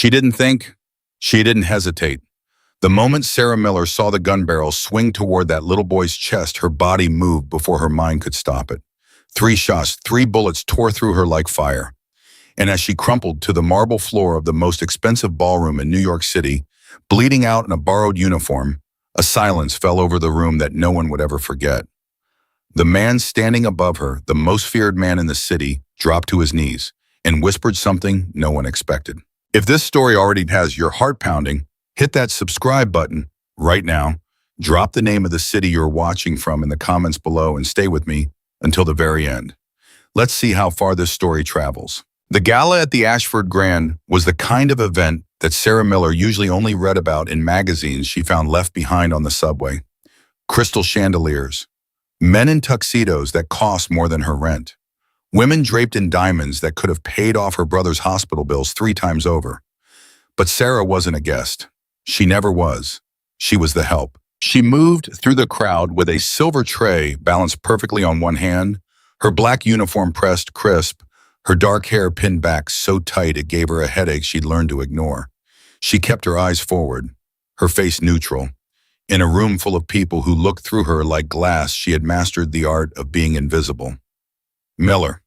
She didn't think. She didn't hesitate. The moment Sarah Miller saw the gun barrel swing toward that little boy's chest, her body moved before her mind could stop it. 3 shots, 3 bullets tore through her like fire. And as she crumpled to the marble floor of the most expensive ballroom in New York City, bleeding out in a borrowed uniform, a silence fell over the room that no one would ever forget. The man standing above her, the most feared man in the city, dropped to his knees and whispered something no one expected. If this story already has your heart pounding, hit that subscribe button right now. Drop the name of the city you're watching from in the comments below and stay with me until the very end. Let's see how far this story travels. The gala at the Ashford Grand was the kind of event that Sarah Miller usually only read about in magazines she found left behind on the subway. Crystal chandeliers, men in tuxedos that cost more than her rent, women draped in diamonds that could have paid off her brother's hospital bills 3 times over. But Sarah wasn't a guest. She never was. She was the help. She moved through the crowd with a silver tray balanced perfectly on one hand, her black uniform pressed crisp, her dark hair pinned back so tight it gave her a headache she'd learned to ignore. She kept her eyes forward, her face neutral. In a room full of people who looked through her like glass, she had mastered the art of being invisible. Miller.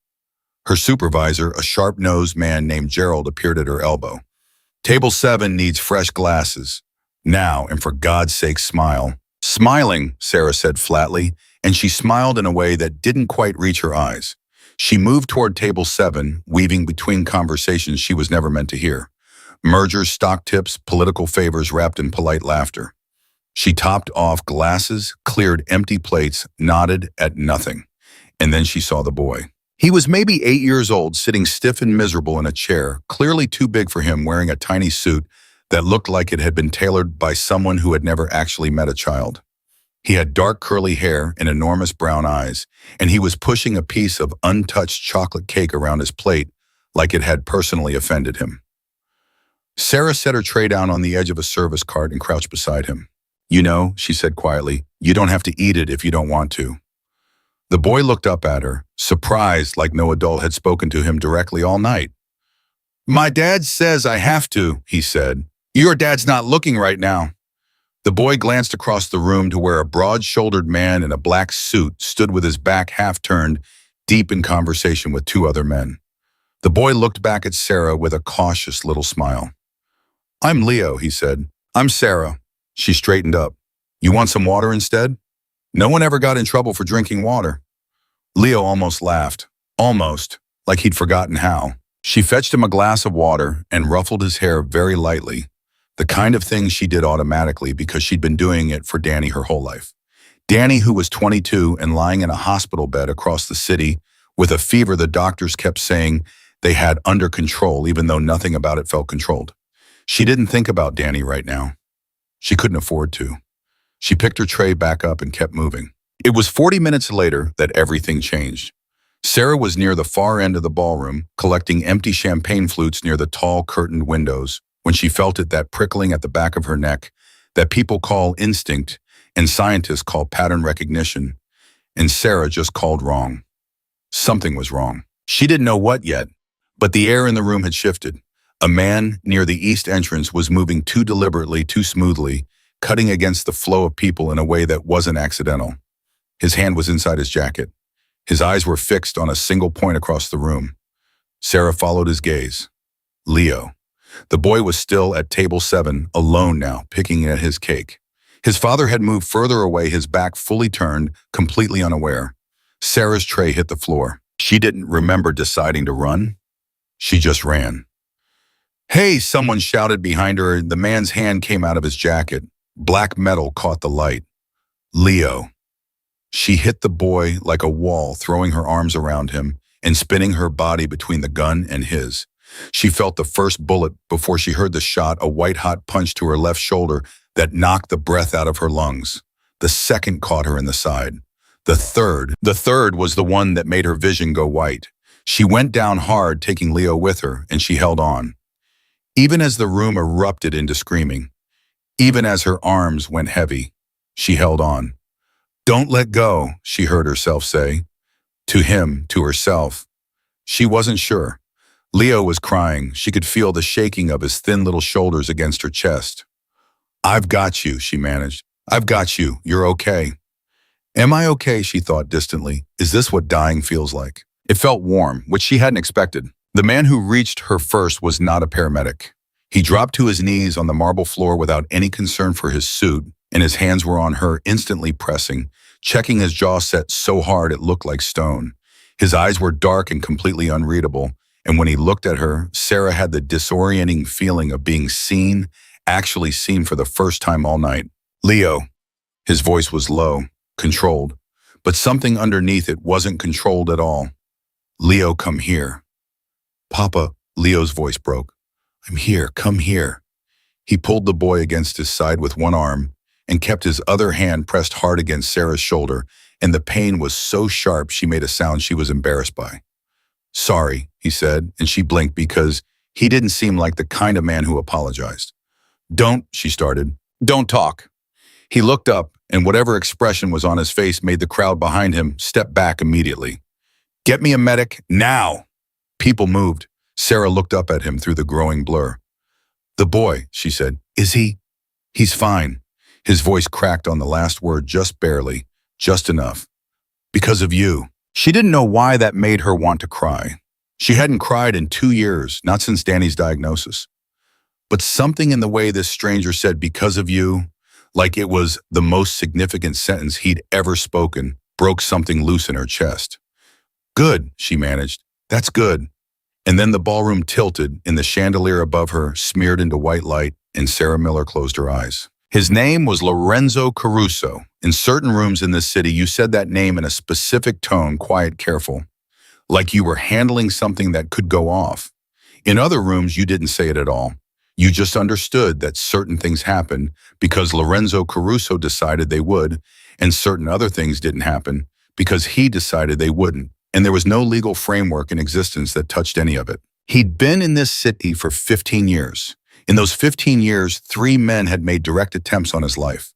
Her supervisor, a sharp-nosed man named Gerald, appeared at her elbow. Table 7 needs fresh glasses. Now, and for God's sake, smile. Smiling, Sarah said flatly, and she smiled in a way that didn't quite reach her eyes. She moved toward table 7, weaving between conversations she was never meant to hear. Mergers, stock tips, political favors wrapped in polite laughter. She topped off glasses, cleared empty plates, nodded at nothing. And then she saw the boy. He was maybe 8 years old, sitting stiff and miserable in a chair, clearly too big for him, wearing a tiny suit that looked like it had been tailored by someone who had never actually met a child. He had dark curly hair and enormous brown eyes, and he was pushing a piece of untouched chocolate cake around his plate like it had personally offended him. Sarah set her tray down on the edge of a service cart and crouched beside him. "You know," she said quietly, "you don't have to eat it if you don't want to." The boy looked up at her, surprised like no adult had spoken to him directly all night. "My dad says I have to," he said. "Your dad's not looking right now." The boy glanced across the room to where a broad-shouldered man in a black suit stood with his back half-turned, deep in conversation with 2 other men. The boy looked back at Sarah with a cautious little smile. "I'm Leo," he said. "I'm Sarah." She straightened up. "You want some water instead?" No one ever got in trouble for drinking water. Leo almost laughed. Almost, like he'd forgotten how. She fetched him a glass of water and ruffled his hair very lightly. The kind of thing she did automatically because she'd been doing it for Danny her whole life. Danny, who was 22 and lying in a hospital bed across the city with a fever the doctors kept saying they had under control, even though nothing about it felt controlled. She didn't think about Danny right now. She couldn't afford to. She picked her tray back up and kept moving. It was 40 minutes later that everything changed. Sarah was near the far end of the ballroom, collecting empty champagne flutes near the tall curtained windows, when she felt that prickling at the back of her neck that people call instinct and scientists call pattern recognition, and Sarah just called wrong. Something was wrong. She didn't know what yet, but the air in the room had shifted. A man near the east entrance was moving too deliberately, too smoothly, cutting against the flow of people in a way that wasn't accidental. His hand was inside his jacket. His eyes were fixed on a single point across the room. Sarah followed his gaze. Leo. The boy was still at table 7, alone now, picking at his cake. His father had moved further away, his back fully turned, completely unaware. Sarah's tray hit the floor. She didn't remember deciding to run. She just ran. "Hey," someone shouted behind her. The man's hand came out of his jacket. Black metal caught the light. Leo. She hit the boy like a wall, throwing her arms around him and spinning her body between the gun and his. She felt the first bullet before she heard the shot, a white-hot punch to her left shoulder that knocked the breath out of her lungs. The second caught her in the side. The third was the one that made her vision go white. She went down hard, taking Leo with her, and she held on. Even as the room erupted into screaming, even as her arms went heavy, she held on. "Don't let go," she heard herself say. To him, to herself. She wasn't sure. Leo was crying. She could feel the shaking of his thin little shoulders against her chest. I've got you, she managed. I've got you. You're okay. Am I okay, she thought distantly. Is this what dying feels like? It felt warm, which she hadn't expected. The man who reached her first was not a paramedic. He dropped to his knees on the marble floor without any concern for his suit, and his hands were on her, instantly pressing, checking his jaw set so hard it looked like stone. His eyes were dark and completely unreadable, and when he looked at her, Sarah had the disorienting feeling of being seen, actually seen for the first time all night. Leo. His voice was low, controlled, but something underneath it wasn't controlled at all. Leo, come here. Papa, Leo's voice broke. I'm here, come here. He pulled the boy against his side with one arm and kept his other hand pressed hard against Sarah's shoulder, and the pain was so sharp she made a sound she was embarrassed by. Sorry, he said, and she blinked because he didn't seem like the kind of man who apologized. Don't, she started. Don't talk. He looked up, and whatever expression was on his face made the crowd behind him step back immediately. Get me a medic, now! People moved. Sarah looked up at him through the growing blur. The boy, she said, is he? He's fine. His voice cracked on the last word just barely, just enough. Because of you. She didn't know why that made her want to cry. She hadn't cried in 2 years, not since Danny's diagnosis. But something in the way this stranger said because of you, like it was the most significant sentence he'd ever spoken, broke something loose in her chest. Good, she managed. That's good. And then the ballroom tilted, and the chandelier above her smeared into white light, and Sarah Miller closed her eyes. His name was Lorenzo Caruso. In certain rooms in this city, you said that name in a specific tone, quiet, careful, like you were handling something that could go off. In other rooms, you didn't say it at all. You just understood that certain things happened because Lorenzo Caruso decided they would, and certain other things didn't happen because he decided they wouldn't, and there was no legal framework in existence that touched any of it. He'd been in this city for 15 years. In those 15 years, 3 men had made direct attempts on his life.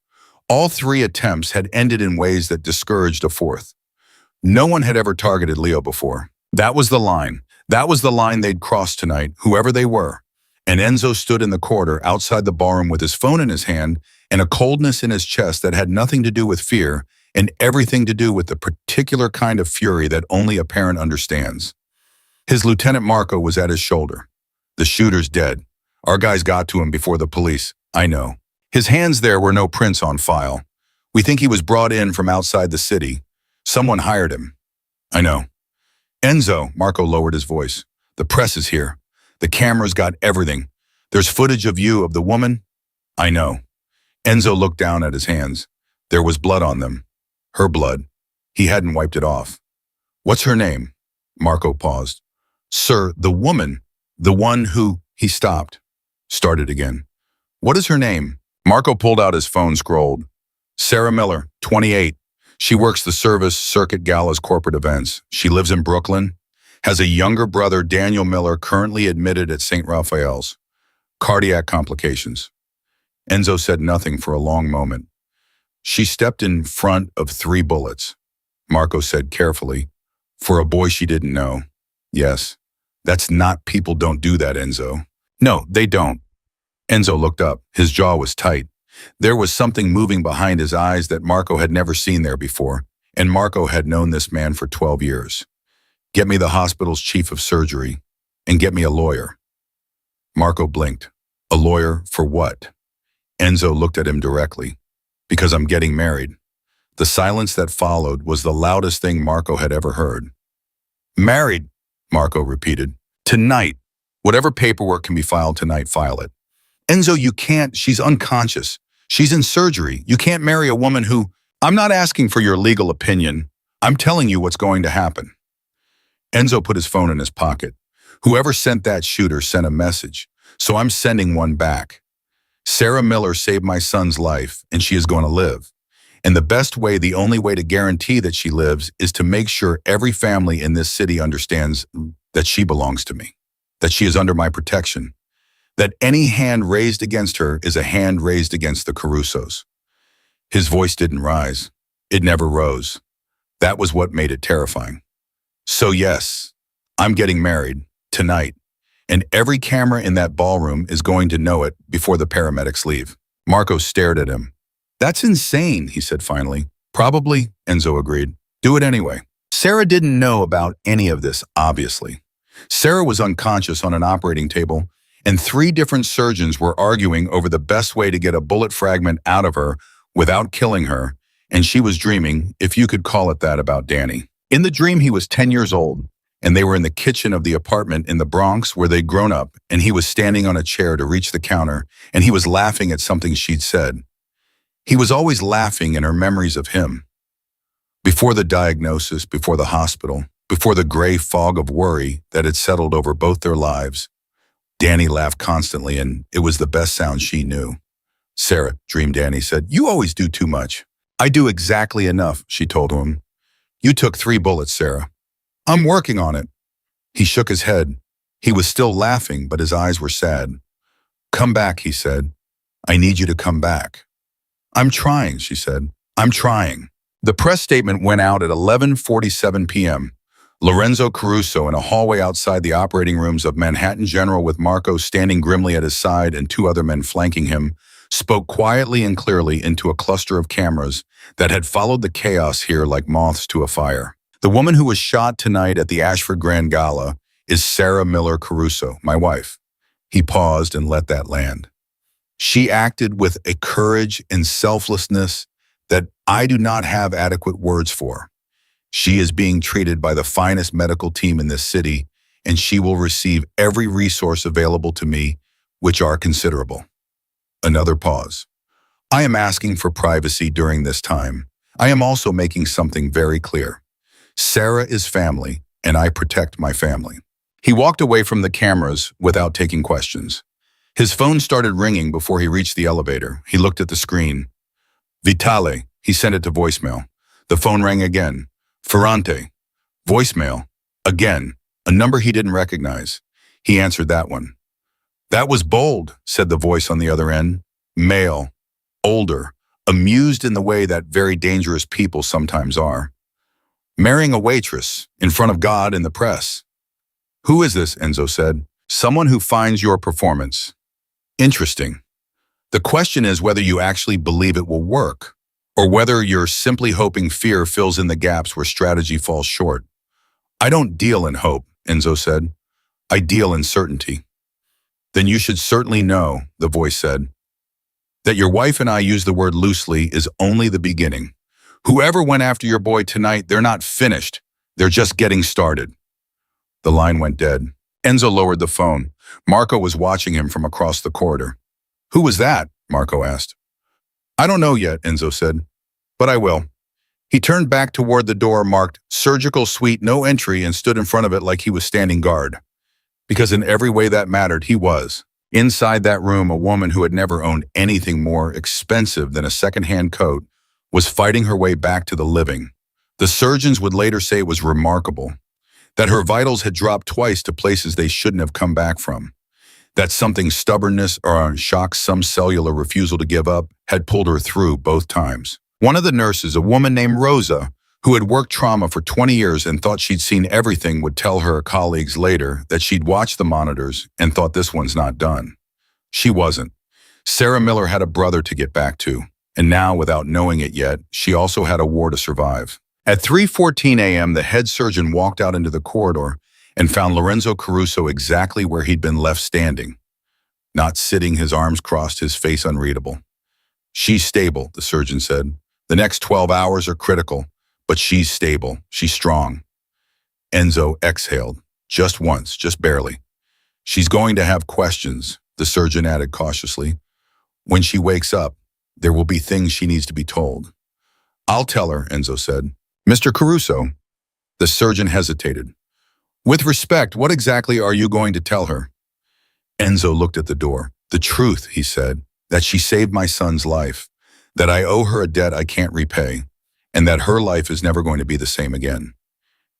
All 3 attempts had ended in ways that discouraged a fourth. No one had ever targeted Leo before. That was the line. That was the line they'd crossed tonight, whoever they were. And Enzo stood in the corridor outside the ballroom with his phone in his hand and a coldness in his chest that had nothing to do with fear and everything to do with the particular kind of fury that only a parent understands. His Lieutenant Marco was at his shoulder. The shooter's dead. Our guys got to him before the police. I know. His hands there were no prints on file. We think he was brought in from outside the city. Someone hired him. I know. Enzo, Marco lowered his voice. The press is here. The camera's got everything. There's footage of you, of the woman. I know. Enzo looked down at his hands. There was blood on them. Her blood. He hadn't wiped it off. What's her name? Marco paused. Sir, the woman. The one who... He stopped. Started again. What is her name? Marco pulled out his phone, scrolled. Sarah Miller, 28. She works the service circuit galas corporate events. She lives in Brooklyn. Has a younger brother, Daniel Miller, currently admitted at St. Raphael's. Cardiac complications. Enzo said nothing for a long moment. She stepped in front of 3 bullets. Marco said carefully, for a boy she didn't know. Yes, that's not people don't do that, Enzo. No, they don't. Enzo looked up. His jaw was tight. There was something moving behind his eyes that Marco had never seen there before, and Marco had known this man for 12 years. Get me the hospital's chief of surgery, and get me a lawyer. Marco blinked. A lawyer for what? Enzo looked at him directly. Because I'm getting married. The silence that followed was the loudest thing Marco had ever heard. Married, Marco repeated. Tonight. Whatever paperwork can be filed tonight, file it. Enzo, you can't. She's unconscious. She's in surgery. You can't marry a woman who... I'm not asking for your legal opinion. I'm telling you what's going to happen. Enzo put his phone in his pocket. Whoever sent that shooter sent a message, so I'm sending one back. Sarah Miller saved my son's life, and she is going to live. And the best way, the only way to guarantee that she lives is to make sure every family in this city understands that she belongs to me, that she is under my protection, that any hand raised against her is a hand raised against the Carusos. His voice didn't rise. It never rose. That was what made it terrifying. So yes, I'm getting married tonight. And every camera in that ballroom is going to know it before the paramedics leave. Marco stared at him. That's insane, he said finally. Probably, Enzo agreed. Do it anyway. Sarah didn't know about any of this, obviously. Sarah was unconscious on an operating table, and 3 different surgeons were arguing over the best way to get a bullet fragment out of her without killing her, and she was dreaming, if you could call it that, about Danny. In the dream, he was 10 years old, and they were in the kitchen of the apartment in the Bronx where they'd grown up, and he was standing on a chair to reach the counter, and he was laughing at something she'd said. He was always laughing in her memories of him. Before the diagnosis, before the hospital, before the gray fog of worry that had settled over both their lives, Danny laughed constantly, and it was the best sound she knew. Sarah, dreamed Danny, said, "You always do too much." "I do exactly enough," she told him. "You took 3 bullets, Sarah." "I'm working on it." He shook his head. He was still laughing, but his eyes were sad. "Come back," he said. "I need you to come back." "I'm trying," she said. "I'm trying." The press statement went out at 11:47 p.m. Lorenzo Caruso, in a hallway outside the operating rooms of Manhattan General with Marco standing grimly at his side and 2 other men flanking him, spoke quietly and clearly into a cluster of cameras that had followed the chaos here like moths to a fire. "The woman who was shot tonight at the Ashford Grand Gala is Sarah Miller Caruso, my wife." He paused and let that land. "She acted with a courage and selflessness that I do not have adequate words for. She is being treated by the finest medical team in this city, and she will receive every resource available to me, which are considerable." Another pause. "I am asking for privacy during this time. I am also making something very clear. Sarah is family, and I protect my family." He walked away from the cameras without taking questions. His phone started ringing before he reached the elevator. He looked at the screen. "Vitale," he sent it to voicemail. The phone rang again. "Ferrante." Voicemail. Again, a number he didn't recognize. He answered that one. "That was bold," said the voice on the other end. Male. Older. Amused in the way that very dangerous people sometimes are. "Marrying a waitress, in front of God and the press." "Who is this?" Enzo said. "Someone who finds your performance." "Interesting. The question is whether you actually believe it will work, or whether you're simply hoping fear fills in the gaps where strategy falls short." "I don't deal in hope," Enzo said. "I deal in certainty." "Then you should certainly know," the voice said, "that your wife and I use the word loosely is only the beginning. Whoever went after your boy tonight, they're not finished. They're just getting started." The line went dead. Enzo lowered the phone. Marco was watching him from across the corridor. "Who was that?" Marco asked. "I don't know yet," Enzo said, "but I will." He turned back toward the door marked "Surgical Suite No Entry" and stood in front of it like he was standing guard. Because in every way that mattered, he was. Inside that room, a woman who had never owned anything more expensive than a second-hand coat was fighting her way back to the living. The surgeons would later say it was remarkable, that her vitals had dropped twice to places they shouldn't have come back from, that something stubbornness or a shock, some cellular refusal to give up, had pulled her through both times. One of the nurses, a woman named Rosa, who had worked trauma for 20 years and thought she'd seen everything, would tell her colleagues later that she'd watched the monitors and thought this one's not done. She wasn't. Sarah Miller had a brother to get back to, and now, without knowing it yet, she also had a war to survive. At 3:14 a.m., the head surgeon walked out into the corridor and found Lorenzo Caruso exactly where he'd been left standing. Not sitting, his arms crossed, his face unreadable. "She's stable," the surgeon said. "The next 12 hours are critical, but she's stable. She's strong." Enzo exhaled. Just once, just barely. "She's going to have questions," the surgeon added cautiously. "When she wakes up, there will be things she needs to be told." "I'll tell her," Enzo said. "Mr. Caruso." The surgeon hesitated. "With respect, what exactly are you going to tell her?" Enzo looked at the door. "The truth," he said, "that she saved my son's life, that I owe her a debt I can't repay, and that her life is never going to be the same again."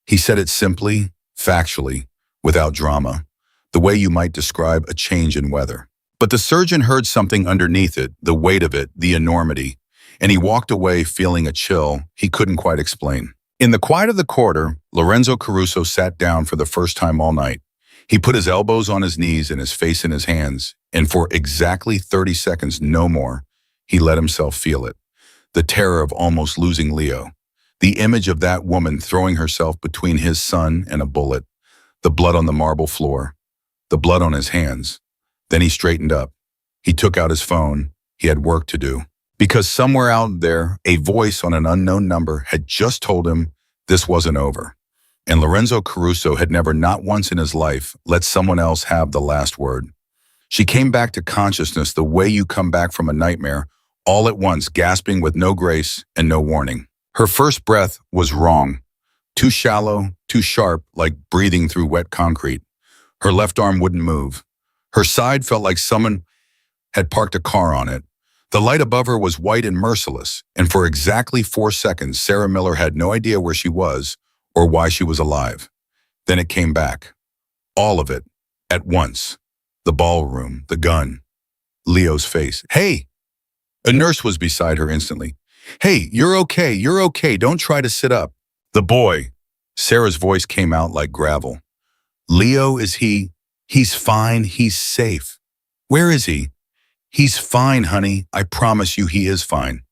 He said it simply, factually, without drama, the way you might describe a change in weather. But the surgeon heard something underneath it, the weight of it, the enormity, and he walked away feeling a chill he couldn't quite explain. In the quiet of the corridor, Lorenzo Caruso sat down for the first time all night. He put his elbows on his knees and his face in his hands, and for exactly 30 seconds, no more, he let himself feel it. The terror of almost losing Leo. The image of that woman throwing herself between his son and a bullet. The blood on the marble floor. The blood on his hands. Then he straightened up. He took out his phone. He had work to do. Because somewhere out there, a voice on an unknown number had just told him this wasn't over. And Lorenzo Caruso had never, not once in his life, let someone else have the last word. She came back to consciousness the way you come back from a nightmare, all at once, gasping with no grace and no warning. Her first breath was wrong. Too shallow, too sharp, like breathing through wet concrete. Her left arm wouldn't move. Her side felt like someone had parked a car on it. The light above her was white and merciless, and for exactly 4 seconds, Sarah Miller had no idea where she was or why she was alive. Then it came back. All of it. At once. The ballroom, the gun, Leo's face. Hey! A nurse was beside her instantly. Hey, you're okay, don't try to sit up. The boy. Sarah's voice came out like gravel. Leo, is he? He's fine, he's safe. Where is he? He's fine, honey. I promise you he is fine.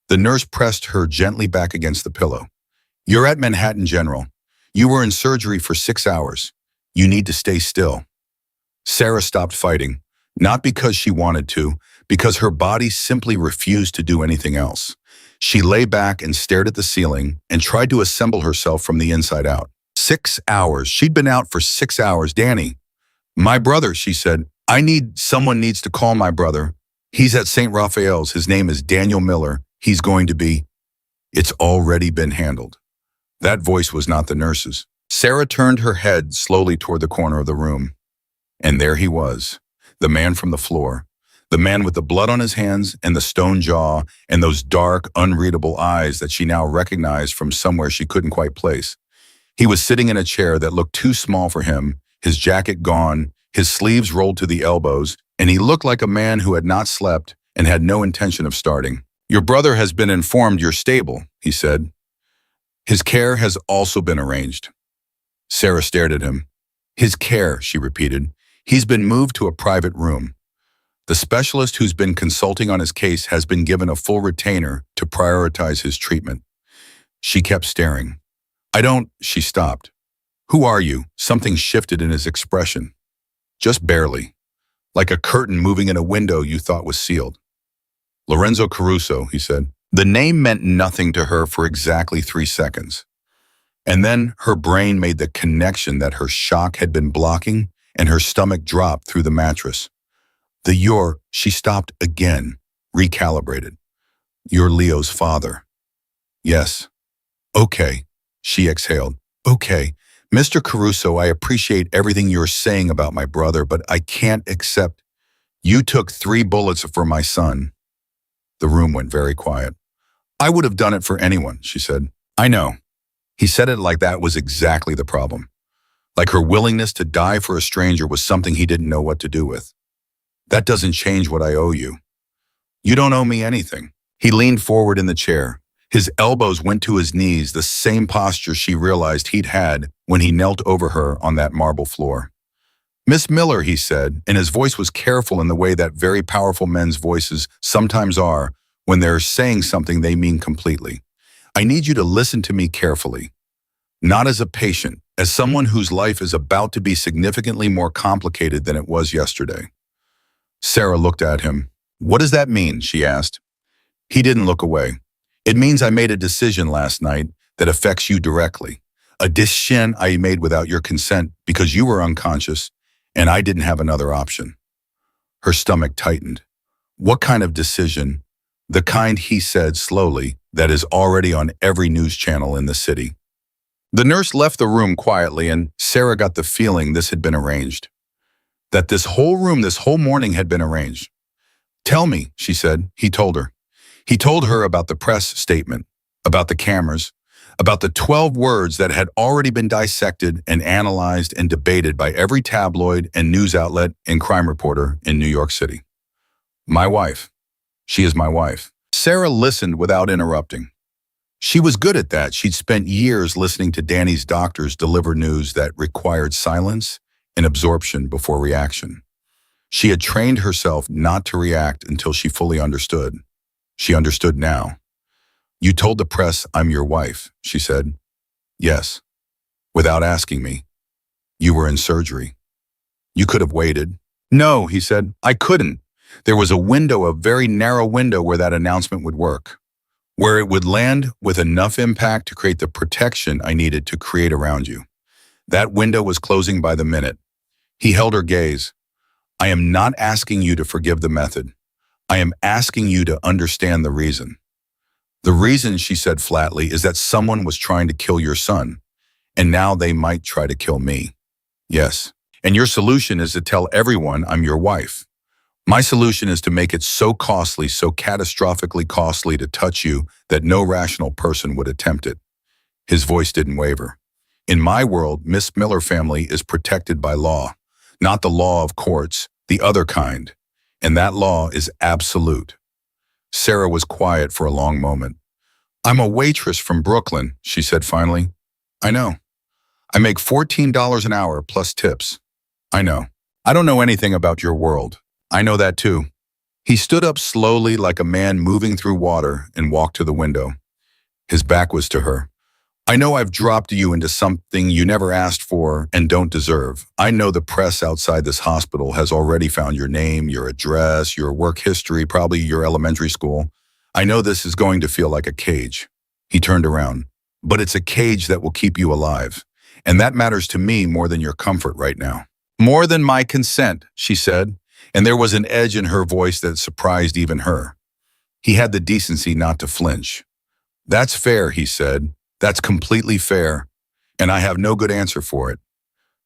The nurse pressed her gently back against the pillow. You're at Manhattan General. You were in surgery for 6 hours. You need to stay still. Sarah stopped fighting, not because she wanted to, because her body simply refused to do anything else. She lay back and stared at the ceiling and tried to assemble herself from the inside out. 6 hours. She'd been out for 6 hours. Danny. My brother, she said. Someone needs to call my brother. He's at St. Raphael's. His name is Daniel Miller. He's going to be. It's already been handled. That voice was not the nurse's. Sarah turned her head slowly toward the corner of the room. And there he was, the man from the floor, the man with the blood on his hands and the stone jaw and those dark, unreadable eyes that she now recognized from somewhere she couldn't quite place. He was sitting in a chair that looked too small for him, his jacket gone, his sleeves rolled to the elbows, and he looked like a man who had not slept and had no intention of starting. Your brother has been informed you're stable, he said. His care has also been arranged. Sarah stared at him. His care, she repeated. He's been moved to a private room. The specialist who's been consulting on his case has been given a full retainer to prioritize his treatment. She kept staring. She stopped. Who are you? Something shifted in his expression. Just barely. Like a curtain moving in a window you thought was sealed. Lorenzo Caruso, he said. The name meant nothing to her for exactly 3 seconds. And then her brain made the connection that her shock had been blocking, and her stomach dropped through the mattress. She stopped again, recalibrated. You're Leo's father. Yes. Okay, she exhaled. Okay, Mr. Caruso, I appreciate everything you're saying about my brother, but I can't accept. You took 3 bullets for my son. The room went very quiet. I would have done it for anyone, she said. I know. He said it like that was exactly the problem. Like her willingness to die for a stranger was something he didn't know what to do with. That doesn't change what I owe you. You don't owe me anything. He leaned forward in the chair. His elbows went to his knees, the same posture she realized he'd had when he knelt over her on that marble floor. Miss Miller, he said, and his voice was careful in the way that very powerful men's voices sometimes are when they're saying something they mean completely. I need you to listen to me carefully. Not as a patient, as someone whose life is about to be significantly more complicated than it was yesterday. Sarah looked at him. What does that mean? She asked. He didn't look away. It means I made a decision last night that affects you directly. A decision I made without your consent because you were unconscious and I didn't have another option. Her stomach tightened. What kind of decision? The kind, he said slowly, that is already on every news channel in the city. The nurse left the room quietly, and Sarah got the feeling this had been arranged. That this whole morning had been arranged. Tell me, she said. He told her. He told her about the press statement, about the cameras, about the 12 words that had already been dissected and analyzed and debated by every tabloid and news outlet and crime reporter in New York City. My wife. She is my wife. Sarah listened without interrupting. She was good at that. She'd spent years listening to Danny's doctors deliver news that required silence an absorption before reaction. She had trained herself not to react until she fully understood. She understood now. "You told the press I'm your wife," she said. "Yes." "Without asking me. You were in surgery. You could have waited." "No," he said, "I couldn't. There was a window, a very narrow window where that announcement would work, where it would land with enough impact to create the protection I needed to create around you. That window was closing by the minute." He held her gaze. "I am not asking you to forgive the method. I am asking you to understand the reason. The reason," she said flatly, "is that someone was trying to kill your son, and now they might try to kill me." "Yes. And your solution is to tell everyone I'm your wife. My solution is to make it so costly, so catastrophically costly to touch you that no rational person would attempt it." His voice didn't waver. "In my world, Miss Miller family is protected by law, not the law of courts, the other kind. And that law is absolute." Sarah was quiet for a long moment. "I'm a waitress from Brooklyn," she said finally. "I know. I make $14 an hour plus tips." "I know. I don't know anything about your world. I know that too." He stood up slowly like a man moving through water and walked to the window. His back was to her. "I know I've dropped you into something you never asked for and don't deserve. I know the press outside this hospital has already found your name, your address, your work history, probably your elementary school. I know this is going to feel like a cage." He turned around. "But it's a cage that will keep you alive. And that matters to me more than your comfort right now." "More than my consent," she said, and there was an edge in her voice that surprised even her. He had the decency not to flinch. "That's fair," he said. "That's completely fair, and I have no good answer for it."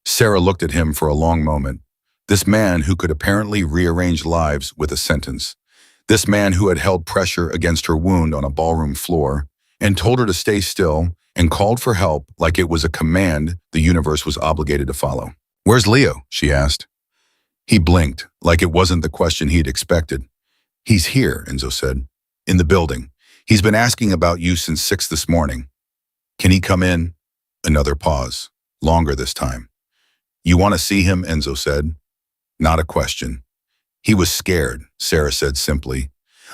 Sarah looked at him for a long moment. This man who could apparently rearrange lives with a sentence. This man who had held pressure against her wound on a ballroom floor and told her to stay still and called for help like it was a command the universe was obligated to follow. "Where's Leo?" she asked. He blinked, like it wasn't the question he'd expected. "He's here," Enzo said. "In the building. He's been asking about you since 6 this morning. Can he come in?" Another pause, longer this time. "You want to see him?" Enzo said. Not a question. "He was scared," Sarah said simply.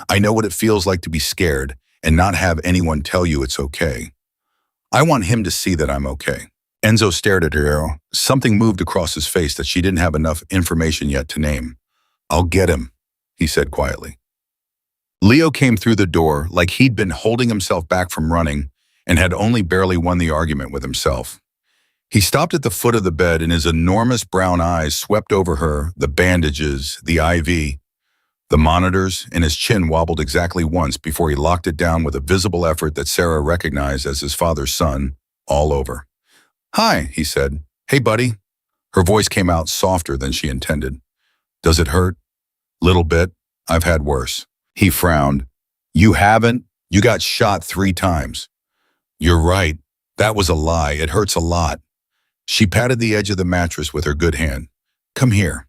"I know what it feels like to be scared and not have anyone tell you it's okay. I want him to see that I'm okay." Enzo stared at her. Something moved across his face that she didn't have enough information yet to name. "I'll get him," he said quietly. Leo came through the door like he'd been holding himself back from running and had only barely won the argument with himself. He stopped at the foot of the bed and his enormous brown eyes swept over her, the bandages, the IV, the monitors, and his chin wobbled exactly once before he locked it down with a visible effort that Sarah recognized as his father's son, all over. "Hi," he said. "Hey, buddy." Her voice came out softer than she intended. "Does it hurt?" "Little bit. I've had worse." He frowned. "You haven't? You got shot 3 times. "You're right. That was a lie. It hurts a lot." She patted the edge of the mattress with her good hand. "Come here."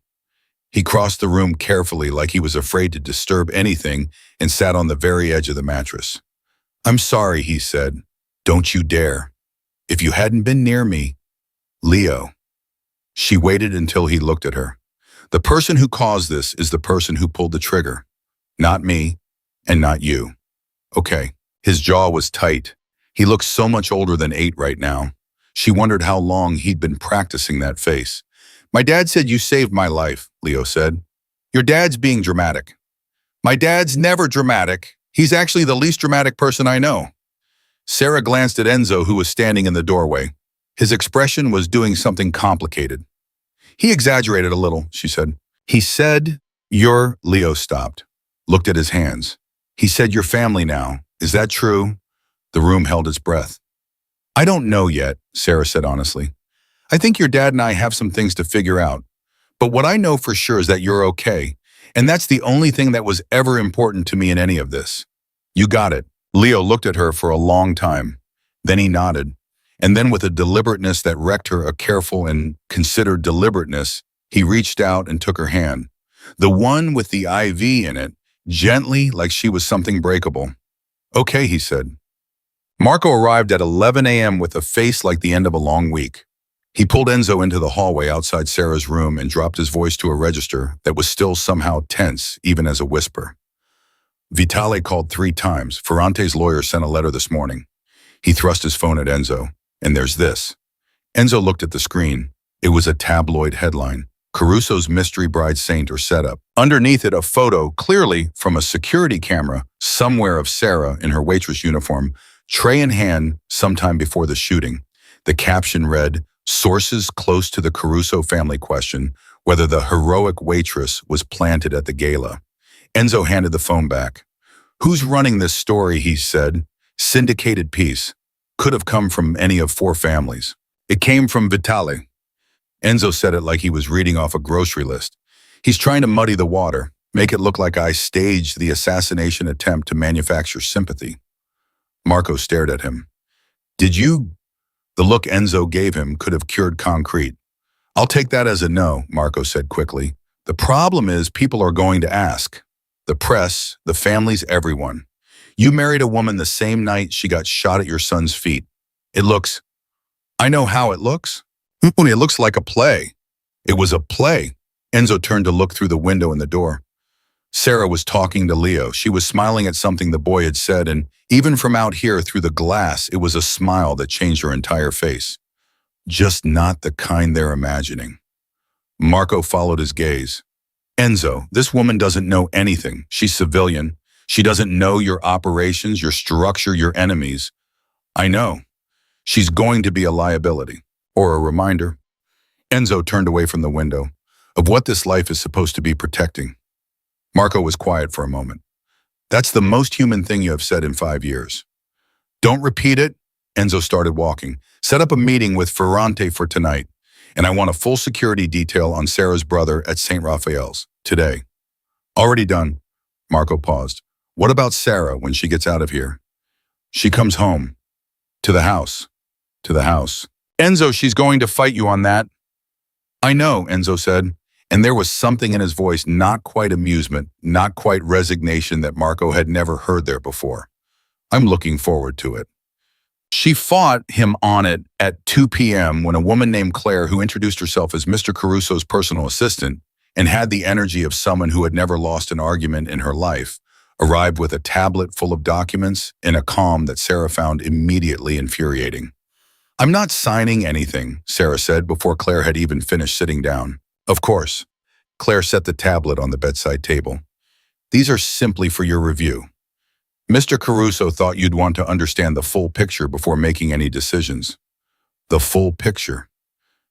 He crossed the room carefully like he was afraid to disturb anything and sat on the very edge of the mattress. "I'm sorry," he said. "Don't you dare. If you hadn't been near me." "Leo." She waited until he looked at her. "The person who caused this is the person who pulled the trigger. Not me, and not you." "Okay." His jaw was tight. He looked so much older than 8 right now. She wondered how long he'd been practicing that face. "My dad said you saved my life," Leo said. "Your dad's being dramatic." "My dad's never dramatic. He's actually the least dramatic person I know." Sarah glanced at Enzo, who was standing in the doorway. His expression was doing something complicated. "He exaggerated a little," she said. "He said, Leo stopped, looked at his hands. "He said your family now. Is that true?" The room held its breath. "I don't know yet," Sarah said honestly. "I think your dad and I have some things to figure out. But what I know for sure is that you're okay, and that's the only thing that was ever important to me in any of this." "You got it." Leo looked at her for a long time. Then he nodded, and then with a deliberateness that wrecked her, a careful and considered deliberateness, he reached out and took her hand, the one with the IV in it, gently like she was something breakable. "Okay," he said. Marco arrived at 11 a.m. with a face like the end of a long week. He pulled Enzo into the hallway outside Sarah's room and dropped his voice to a register that was still somehow tense, even as a whisper. Vitale called 3 times. Ferrante's lawyer sent a letter this morning. He thrust his phone at Enzo, and there's this. Enzo looked at the screen. It was a tabloid headline. Caruso's mystery bride saint or setup. Underneath it, a photo, clearly from a security camera, somewhere of Sarah in her waitress uniform, tray in hand sometime before the shooting. The caption read, "Sources close to the Caruso family question whether the heroic waitress was planted at the gala." Enzo handed the phone back. "Who's running this story?" he said. "Syndicated piece. Could have come from any of 4 families. It came from Vitale." Enzo said it like he was reading off a grocery list. "He's trying to muddy the water, make it look like I staged the assassination attempt to manufacture sympathy." Marco stared at him. "Did you?" The look Enzo gave him could have cured concrete. "I'll take that as a no," Marco said quickly. "The problem is people are going to ask. The press, the families, everyone. You married a woman the same night she got shot at your son's feet. It looks... I know how it looks. It looks like a play." It was a play. Enzo turned to look through the window in the door. Sarah was talking to Leo. She was smiling at something the boy had said, and even from out here through the glass, it was a smile that changed her entire face. Just not the kind they're imagining. Marco followed his gaze. "Enzo, this woman doesn't know anything. She's civilian. She doesn't know your operations, your structure, your enemies. I know. She's going to be a liability. Or a reminder." Enzo turned away from the window. Of what this life is supposed to be protecting. Marco was quiet for a moment. "That's the most human thing you have said in 5 years." "Don't repeat it." Enzo started walking. "Set up a meeting with Ferrante for tonight, and I want a full security detail on Sarah's brother at St. Raphael's, today." "Already done." Marco paused. "What about Sarah when she gets out of here?" "She comes home. To the house. To the house." "Enzo, she's going to fight you on that." "I know," Enzo said, and there was something in his voice, not quite amusement, not quite resignation, that Marco had never heard there before. "I'm looking forward to it." She fought him on it at 2 p.m. when a woman named Claire, who introduced herself as Mr. Caruso's personal assistant and had the energy of someone who had never lost an argument in her life, arrived with a tablet full of documents in a calm that Sarah found immediately infuriating. "I'm not signing anything," Sarah said before Claire had even finished sitting down. "Of course." Claire set the tablet on the bedside table. "These are simply for your review. Mr. Caruso thought you'd want to understand the full picture before making any decisions." "The full picture?"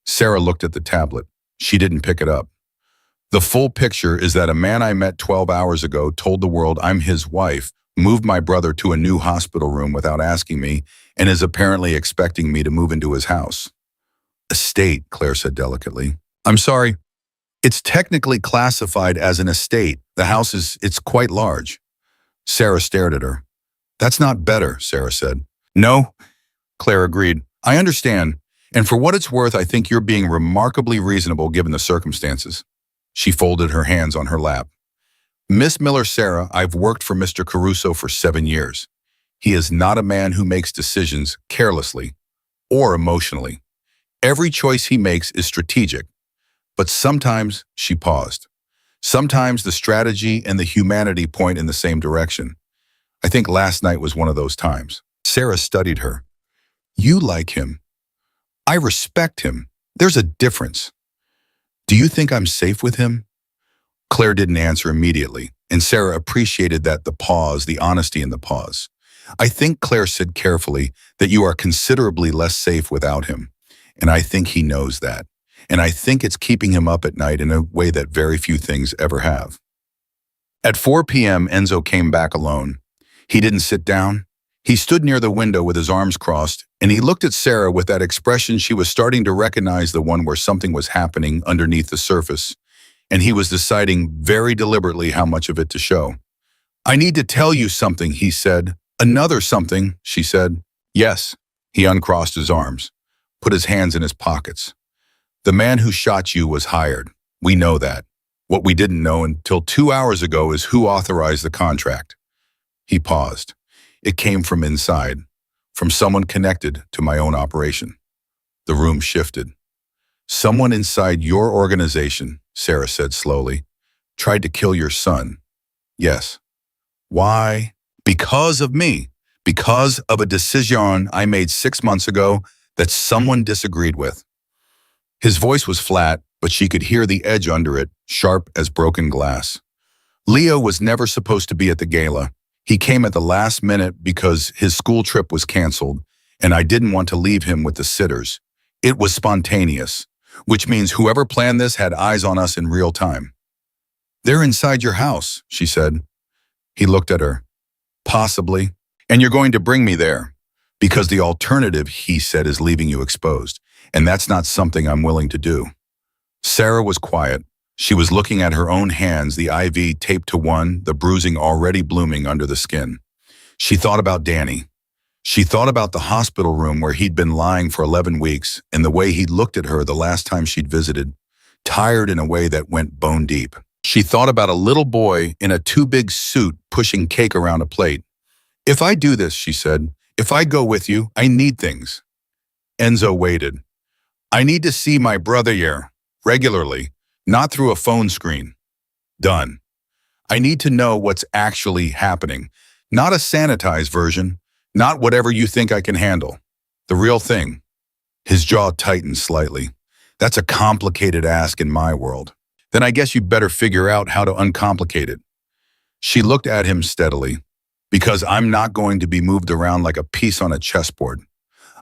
Sarah looked at the tablet. She didn't pick it up. "The full picture is that a man I met 12 hours ago told the world I'm his wife, moved my brother to a new hospital room without asking me, and is apparently expecting me to move into his house." "Estate," Claire said delicately. "I'm sorry. It's technically classified as an estate. The house it's quite large." Sarah stared at her. "That's not better," Sarah said. "No," Claire agreed. "I understand, and for what it's worth, I think you're being remarkably reasonable given the circumstances." She folded her hands on her lap. "Miss Miller, Sarah, I've worked for Mr. Caruso for 7 years. He is not a man who makes decisions carelessly or emotionally. Every choice he makes is strategic. But sometimes," she paused, "sometimes the strategy and the humanity point in the same direction. I think last night was one of those times." Sarah studied her. "You like him. I respect him. There's a difference. Do you think I'm safe with him?" Claire didn't answer immediately, and Sarah appreciated that, the pause, the honesty in the pause. "I think," Claire said carefully, "that you are considerably less safe without him. And I think he knows that. And I think it's keeping him up at night in a way that very few things ever have." At 4 p.m., Enzo came back alone. He didn't sit down. He stood near the window with his arms crossed, and he looked at Sarah with that expression she was starting to recognize, the one where something was happening underneath the surface, and he was deciding very deliberately how much of it to show. "I need to tell you something," he said. "Another something," she said. "Yes." He uncrossed his arms, put his hands in his pockets. "The man who shot you was hired. We know that. What we didn't know until 2 hours ago is who authorized the contract." He paused. "It came from inside, from someone connected to my own operation." The room shifted. Someone inside your organization, Sarah said slowly, tried to kill your son. Yes. Why? Because of me. Because of a decision I made 6 months ago that someone disagreed with. His voice was flat, but she could hear the edge under it, sharp as broken glass. Leo was never supposed to be at the gala. He came at the last minute because his school trip was canceled, and I didn't want to leave him with the sitters. It was spontaneous, which means whoever planned this had eyes on us in real time. They're inside your house, she said. He looked at her. Possibly. And you're going to bring me there. Because the alternative, he said, is leaving you exposed. And that's not something I'm willing to do. Sarah was quiet. She was looking at her own hands, the IV taped to one, the bruising already blooming under the skin. She thought about Danny. She thought about the hospital room where he'd been lying for 11 weeks and the way he'd looked at her the last time she'd visited, tired in a way that went bone deep. She thought about a little boy in a too big suit pushing cake around a plate. If I do this, she said, if I go with you, I need things. Enzo waited. I need to see my brother here, regularly, not through a phone screen. Done. I need to know what's actually happening, not a sanitized version, not whatever you think I can handle. The real thing. His jaw tightened slightly. That's a complicated ask in my world. Then I guess you better figure out how to uncomplicate it. She looked at him steadily. Because I'm not going to be moved around like a piece on a chessboard.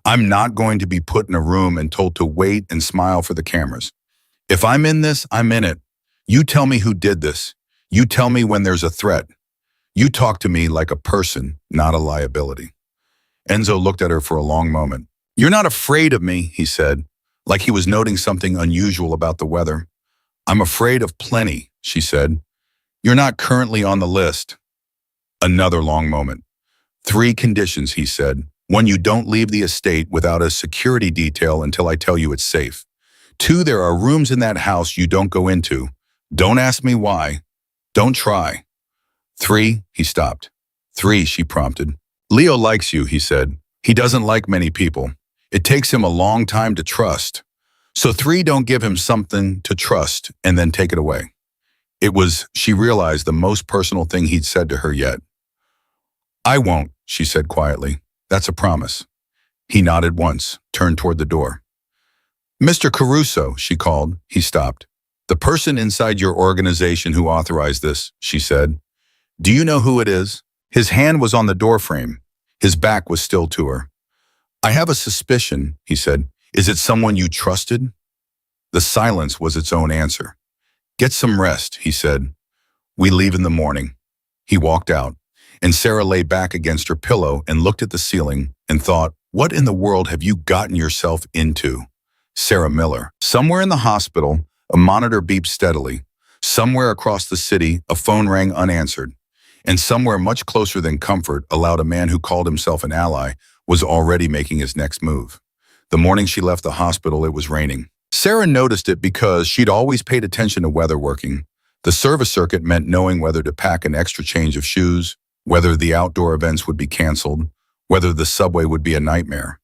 I'm not going to be put in a room and told to wait and smile for the cameras. If I'm in this, I'm in it. You tell me who did this. You tell me when there's a threat. You talk to me like a person, not a liability. Enzo looked at her for a long moment. You're not afraid of me, he said, like he was noting something unusual about the weather. I'm afraid of plenty, she said. You're not currently on the list. Another long moment. 3 conditions, he said. 1, you don't leave the estate without a security detail until I tell you it's safe. 2, there are rooms in that house you don't go into. Don't ask me why. Don't try. 3, he stopped. 3, she prompted. Leo likes you, he said. He doesn't like many people. It takes him a long time to trust. So 3, don't give him something to trust and then take it away. It was, she realized, the most personal thing he'd said to her yet. I won't, she said quietly. That's a promise. He nodded once, turned toward the door. Mr. Caruso, she called. He stopped. The person inside your organization who authorized this, she said. Do you know who it is? His hand was on the doorframe. His back was still to her. I have a suspicion, he said. Is it someone you trusted? The silence was its own answer. Get some rest, he said. We leave in the morning. He walked out, and Sarah lay back against her pillow and looked at the ceiling and thought, what in the world have you gotten yourself into? Sarah Miller. Somewhere in the hospital, a monitor beeped steadily. Somewhere across the city, a phone rang unanswered. And somewhere much closer than comfort, allowed a man who called himself an ally was already making his next move. The morning she left the hospital, it was raining. Sarah noticed it because she'd always paid attention to weather working. The service circuit meant knowing whether to pack an extra change of shoes, whether the outdoor events would be canceled, whether the subway would be a nightmare.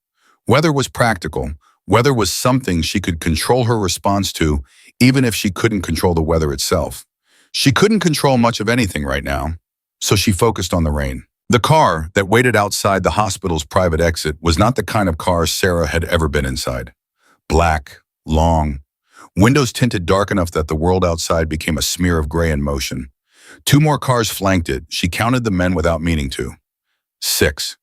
Weather was practical. Weather was something she could control her response to, even if she couldn't control the weather itself. She couldn't control much of anything right now, so she focused on the rain. The car that waited outside the hospital's private exit was not the kind of car Sarah had ever been inside. Black, long, windows tinted dark enough that the world outside became a smear of gray in motion. 2 more cars flanked it. She counted the men without meaning to. 6.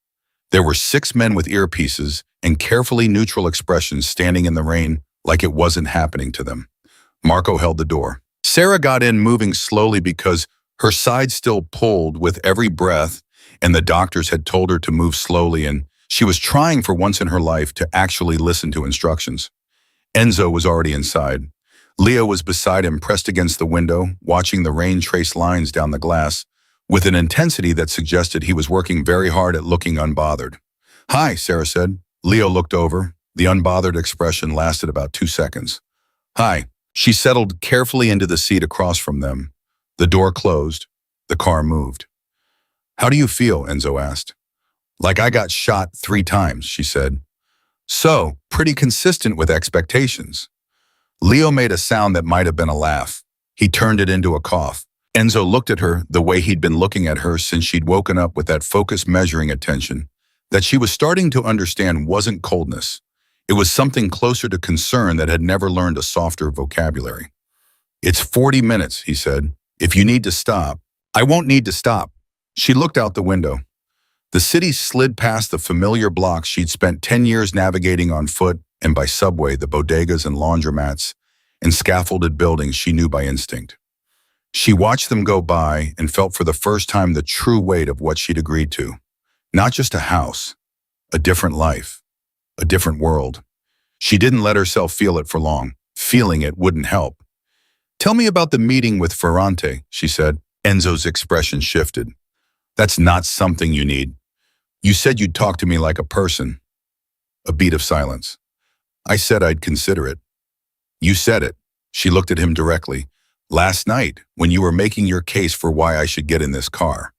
There were 6 men with earpieces and carefully neutral expressions standing in the rain like it wasn't happening to them. Marco held the door. Sarah got in, moving slowly because her side still pulled with every breath, and the doctors had told her to move slowly, and she was trying for once in her life to actually listen to instructions. Enzo was already inside. Leo was beside him, pressed against the window, watching the rain trace lines down the glass, with an intensity that suggested he was working very hard at looking unbothered. Hi, Sarah said. Leo looked over. The unbothered expression lasted about 2 seconds. Hi. She settled carefully into the seat across from them. The door closed. The car moved. How do you feel? Enzo asked. Like I got shot 3 times, she said. So, pretty consistent with expectations. Leo made a sound that might have been a laugh. He turned it into a cough. Enzo looked at her the way he'd been looking at her since she'd woken up with that focused measuring attention. That she was starting to understand wasn't coldness. It was something closer to concern that had never learned a softer vocabulary. "It's 40 minutes," he said. "If you need to stop." "I won't need to stop." She looked out the window. The city slid past the familiar blocks she'd spent 10 years navigating on foot and by subway, the bodegas and laundromats and scaffolded buildings she knew by instinct. She watched them go by and felt for the first time the true weight of what she'd agreed to. Not just a house, a different life, a different world. She didn't let herself feel it for long. Feeling it wouldn't help. "Tell me about the meeting with Ferrante," she said. Enzo's expression shifted. "That's not something you need. You said you'd talk to me like a person." A beat of silence. "I said I'd consider it." "You said it." She looked at him directly. "Last night, when you were making your case for why I should get in this car."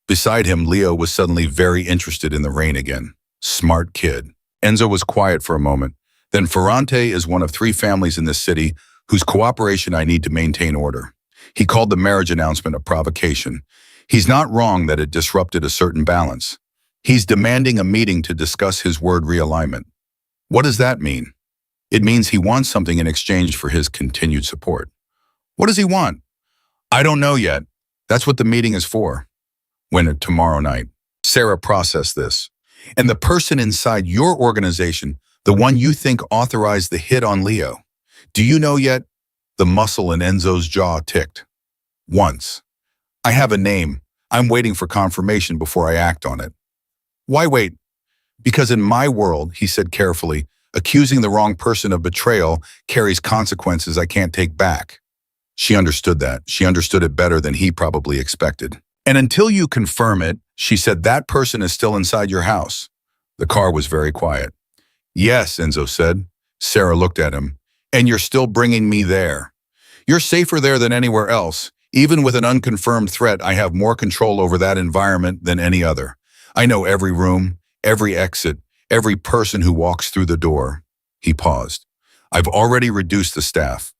Beside him, Leo was suddenly very interested in the rain again. Smart kid. Enzo was quiet for a moment. "Then Ferrante is one of 3 families in this city whose cooperation I need to maintain order." He called the marriage announcement a provocation. He's not wrong that it disrupted a certain balance. He's demanding a meeting to discuss his word realignment. What does that mean? It means he wants something in exchange for his continued support. What does he want? "I don't know yet. That's what the meeting is for." "When tomorrow night." Sarah processed this. "And the person inside your organization, the one you think authorized the hit on Leo, do you know yet?" The muscle in Enzo's jaw ticked. "Once. I have a name. I'm waiting for confirmation before I act on it." "Why wait?" "Because in my world," he said carefully, "accusing the wrong person of betrayal carries consequences I can't take back." She understood that. She understood it better than he probably expected. "And until you confirm it," she said, "that person is still inside your house." The car was very quiet. "Yes," Enzo said. Sarah looked at him. "And you're still bringing me there. You're safer there than anywhere else. Even with an unconfirmed threat, I have more control over that environment than any other. I know every room, every exit, every person who walks through the door." He paused. "I've already reduced the staff.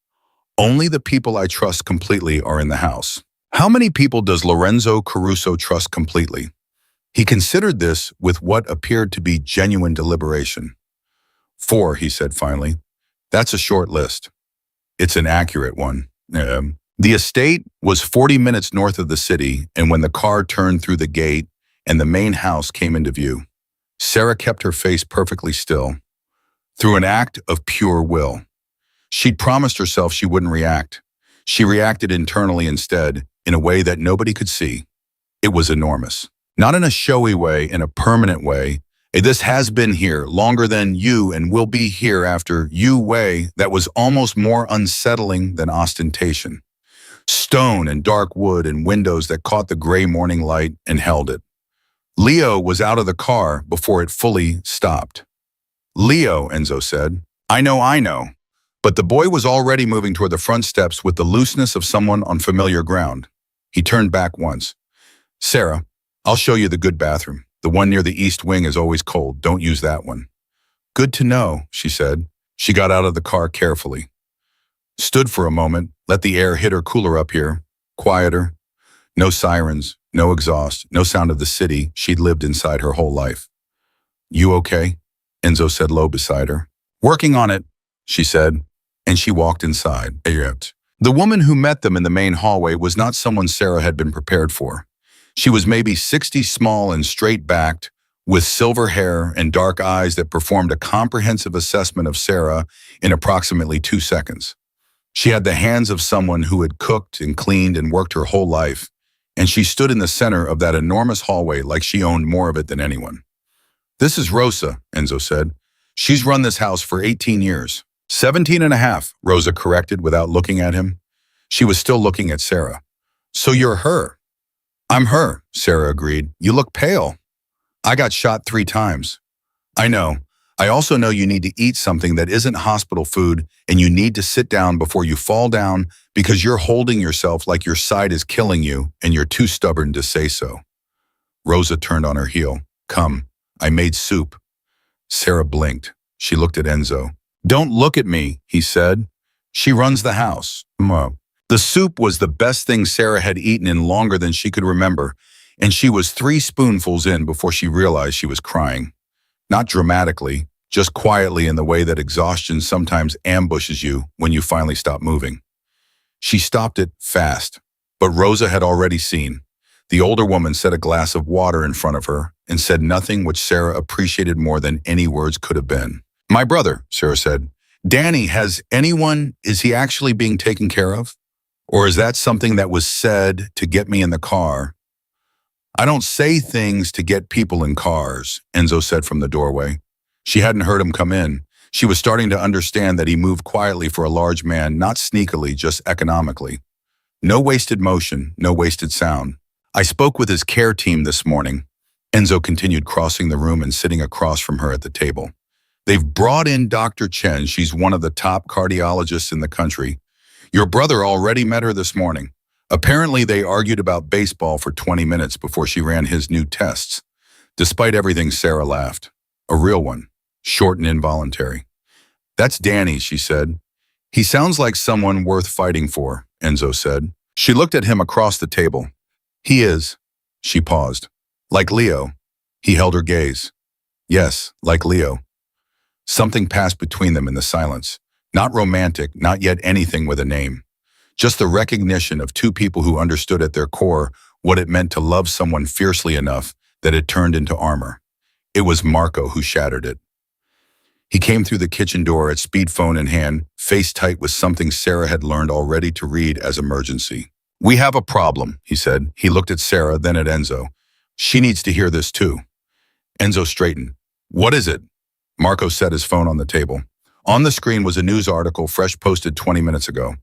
Only the people I trust completely are in the house." How many people does Lorenzo Caruso trust completely? He considered this with what appeared to be genuine deliberation. 4, he said finally. "That's a short list." "It's an accurate one." The estate was 40 minutes north of the city, and when the car turned through the gate and the main house came into view, Sarah kept her face perfectly still. Through an act of pure will. She'd promised herself she wouldn't react. She reacted internally instead, in a way that nobody could see. It was enormous. Not in a showy way, in a permanent way. This has been here longer than you and will be here after you way that was almost more unsettling than ostentation. Stone and dark wood and windows that caught the gray morning light and held it. Leo was out of the car before it fully stopped. "Leo," Enzo said. I know." But the boy was already moving toward the front steps with the looseness of someone on familiar ground. He turned back once. "Sarah, I'll show you the good bathroom. The one near the east wing is always cold. Don't use that one." "Good to know," she said. She got out of the car carefully. Stood for a moment, let the air hit her cooler up here. Quieter. No sirens, no exhaust, no sound of the city she'd lived inside her whole life. "You okay?" Enzo said low beside her. "Working on it," she said, and she walked inside. The woman who met them in the main hallway was not someone Sarah had been prepared for. She was maybe 60, small and straight-backed, with silver hair and dark eyes that performed a comprehensive assessment of Sarah in approximately 2 seconds. She had the hands of someone who had cooked and cleaned and worked her whole life, and she stood in the center of that enormous hallway like she owned more of it than anyone. "This is Rosa," Enzo said. "She's run this house for 18 years. 17 and a half, Rosa corrected without looking at him. She was still looking at Sarah. "So you're her?" "I'm her," Sarah agreed. "You look pale." "I got shot 3 times. "I know. I also know you need to eat something that isn't hospital food, and you need to sit down before you fall down because you're holding yourself like your side is killing you, and you're too stubborn to say so." Rosa turned on her heel. "Come, I made soup." Sarah blinked. She looked at Enzo. "Don't look at me," he said. She runs the house. Mo. The soup was the best thing Sarah had eaten in longer than she could remember, and she was 3 spoonfuls in before she realized she was crying. Not dramatically, just quietly in the way that exhaustion sometimes ambushes you when you finally stop moving. She stopped it fast, but Rosa had already seen. The older woman set a glass of water in front of her and said nothing which Sarah appreciated more than any words could have been. "My brother," Sarah said. "Danny, is he actually being taken care of? Or is that something that was said to get me in the car?" "I don't say things to get people in cars," Enzo said from the doorway. She hadn't heard him come in. She was starting to understand that he moved quietly for a large man, not sneakily, just economically. No wasted motion, no wasted sound. "I spoke with his care team this morning." Enzo continued, crossing the room and sitting across from her at the table. "They've brought in Dr. Chen. She's one of the top cardiologists in the country. Your brother already met her this morning. Apparently they argued about baseball for 20 minutes before she ran his new tests." Despite everything, Sarah laughed. A real one, short and involuntary. "That's Danny," she said. "He sounds like someone worth fighting for," Enzo said. She looked at him across the table. "He is." She paused. "Like Leo." He held her gaze. "Yes, like Leo." Something passed between them in the silence. Not romantic, not yet anything with a name. Just the recognition of two people who understood at their core what it meant to love someone fiercely enough that it turned into armor. It was Marco who shattered it. He came through the kitchen door at speedphone in hand, face tight with something Sarah had learned already to read as emergency. "We have a problem," he said. He looked at Sarah, then at Enzo. "She needs to hear this too." Enzo straightened. "What is it?" Marco set his phone on the table. On the screen was a news article fresh posted 20 minutes ago.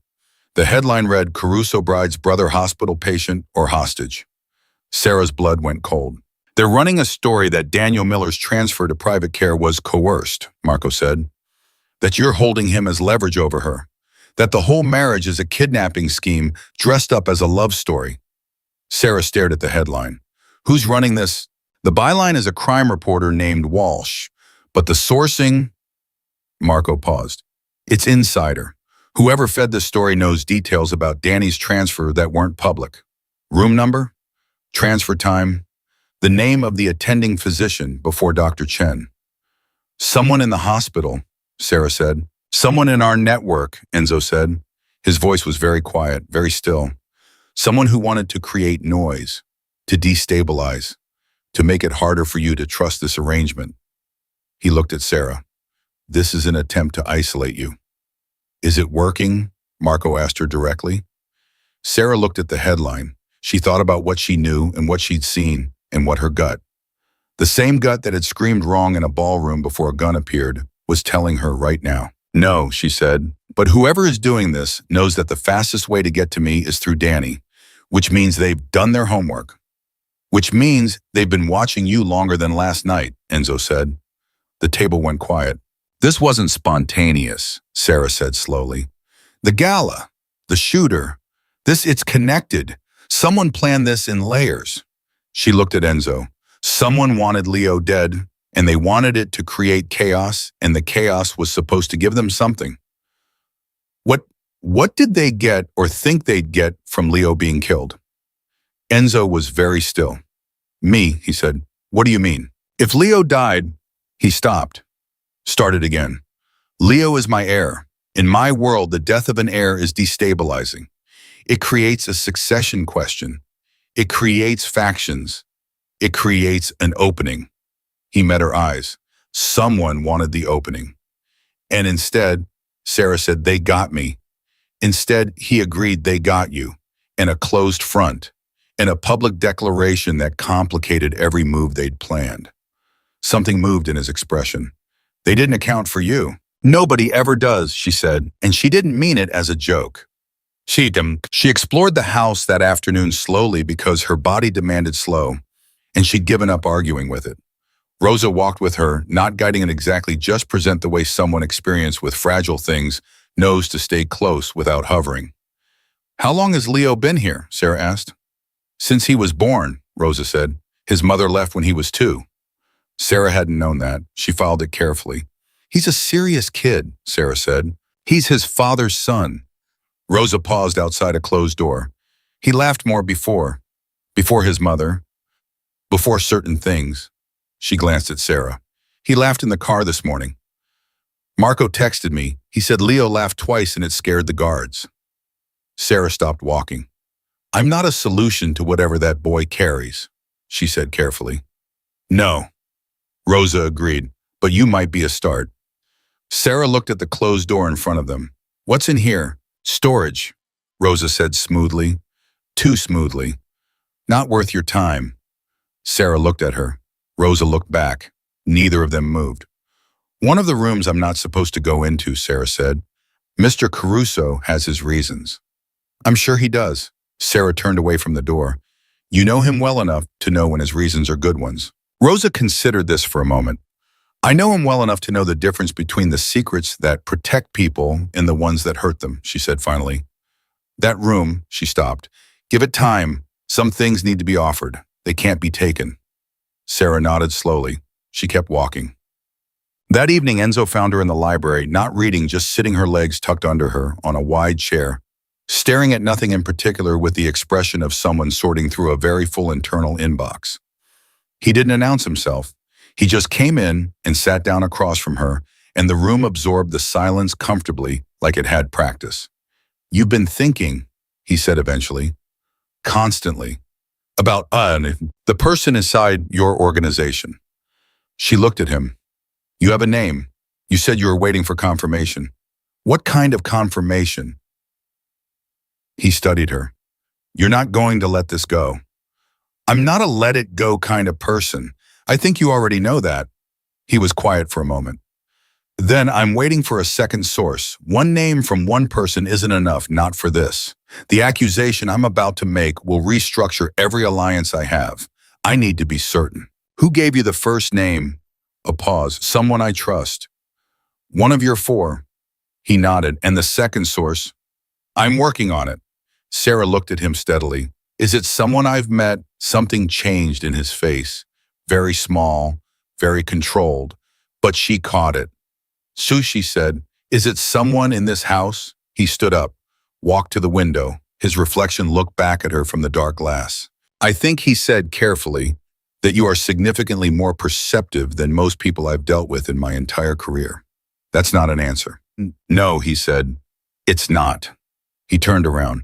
The headline read, "Caruso bride's brother hospital patient or hostage." Sarah's blood went cold. "They're running a story that Daniel Miller's transfer to private care was coerced," Marco said. "That you're holding him as leverage over her. That the whole marriage is a kidnapping scheme dressed up as a love story." Sarah stared at the headline. "Who's running this?" "The byline is a crime reporter named Walsh, but the sourcing—" Marco paused. "It's insider. Whoever fed this story knows details about Danny's transfer that weren't public. Room number, transfer time, the name of the attending physician before Dr. Chen." "Someone in the hospital," Sarah said. "Someone in our network," Enzo said. His voice was very quiet, very still. "Someone who wanted to create noise, to destabilize, to make it harder for you to trust this arrangement." He looked at Sarah. "This is an attempt to isolate you." "Is it working?" Marco asked her directly. Sarah looked at the headline. She thought about what she knew and what she'd seen and what her gut, the same gut that had screamed wrong in a ballroom before a gun appeared, was telling her right now. "No," she said, "but whoever is doing this knows that the fastest way to get to me is through Danny, which means they've done their homework. Which means they've been watching you longer than last night," Enzo said. The table went quiet. "This wasn't spontaneous," Sarah said slowly. "The gala, the shooter, it's connected. Someone planned this in layers." She looked at Enzo. "Someone wanted Leo dead, and they wanted it to create chaos, and the chaos was supposed to give them something. What did they get or think they'd get from Leo being killed?" Enzo was very still. "Me," he said. "What do you mean?" "If Leo died—" He stopped. Started again. "Leo is my heir. In my world, the death of an heir is destabilizing. It creates a succession question. It creates factions. It creates an opening." He met her eyes. "Someone wanted the opening. And instead," Sarah said, "they got me. Instead, he agreed they got you. And a closed front. And a public declaration that complicated every move they'd planned." Something moved in his expression. "They didn't account for you." "Nobody ever does," she said, and she didn't mean it as a joke. She explored the house that afternoon slowly because her body demanded slow, and she'd given up arguing with it. Rosa walked with her, not guiding it exactly, just present the way someone experienced with fragile things knows to stay close without hovering. "How long has Leo been here?" Sarah asked. "Since he was born," Rosa said. "His mother left when he was 2. Sarah hadn't known that. She followed it carefully. "He's a serious kid," Sarah said. He's his father's son. Rosa paused outside a closed door. He laughed more before his mother, before certain things. She glanced at Sarah. He laughed in the car this morning. Marco texted me. He said Leo laughed twice and it scared the guards. Sarah stopped walking. I'm not a solution to whatever that boy carries, she said carefully. No, Rosa agreed, but you might be a start. Sarah looked at the closed door in front of them. What's in here? Storage, Rosa said smoothly. Too smoothly. Not worth your time. Sarah looked at her. Rosa looked back. Neither of them moved. One of the rooms I'm not supposed to go into, Sarah said. Mr. Caruso has his reasons. I'm sure he does. Sarah turned away from the door. You know him well enough to know when his reasons are good ones. Rosa considered this for a moment. I know him well enough to know the difference between the secrets that protect people and the ones that hurt them, she said finally. That room, she stopped. Give it time. Some things need to be offered. They can't be taken. Sarah nodded slowly. She kept walking. That evening, Enzo found her in the library, not reading, just sitting her legs tucked under her on a wide chair, staring at nothing in particular with the expression of someone sorting through a very full internal inbox. He didn't announce himself. He just came in and sat down across from her, and the room absorbed the silence comfortably like it had practice. You've been thinking, he said eventually, constantly, about the person inside your organization. She looked at him. You have a name. You said you were waiting for confirmation. What kind of confirmation? He studied her. You're not going to let this go. I'm not a let it go kind of person. I think you already know that. He was quiet for a moment. Then I'm waiting for a second source. One name from one person isn't enough, not for this. The accusation I'm about to make will restructure every alliance I have. I need to be certain. Who gave you the first name? A pause. Someone I trust. One of your four. He nodded. And the second source? I'm working on it. Sarah looked at him steadily. Is it someone I've met? Something changed in his face. Very small, very controlled. But she caught it. Sushi said, is it someone in this house? He stood up, walked to the window. His reflection looked back at her from the dark glass. I think he said carefully that you are significantly more perceptive than most people I've dealt with in my entire career. That's not an answer. No, he said. It's not. He turned around.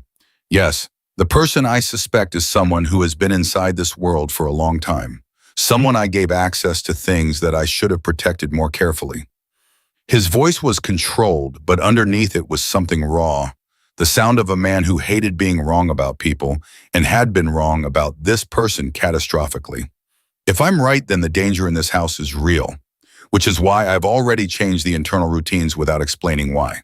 Yes, the person I suspect is someone who has been inside this world for a long time. Someone I gave access to things that I should have protected more carefully. His voice was controlled, but underneath it was something raw. The sound of a man who hated being wrong about people and had been wrong about this person catastrophically. If I'm right, then the danger in this house is real, which is why I've already changed the internal routines without explaining why.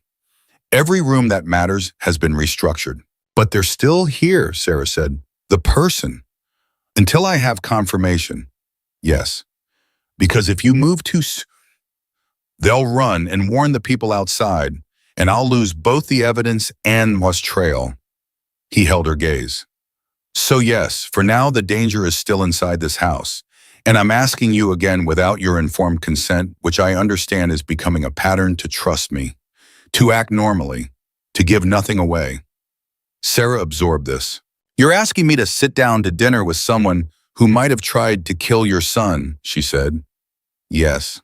Every room that matters has been restructured. But they're still here, Sarah said. The person. Until I have confirmation. Yes. Because if you move too soon, they'll run and warn the people outside, and I'll lose both the evidence and must trail. He held her gaze. So yes, for now the danger is still inside this house. And I'm asking you again without your informed consent, which I understand is becoming a pattern, to trust me, to act normally, to give nothing away. Sarah absorbed this. You're asking me to sit down to dinner with someone who might have tried to kill your son, she said. Yes.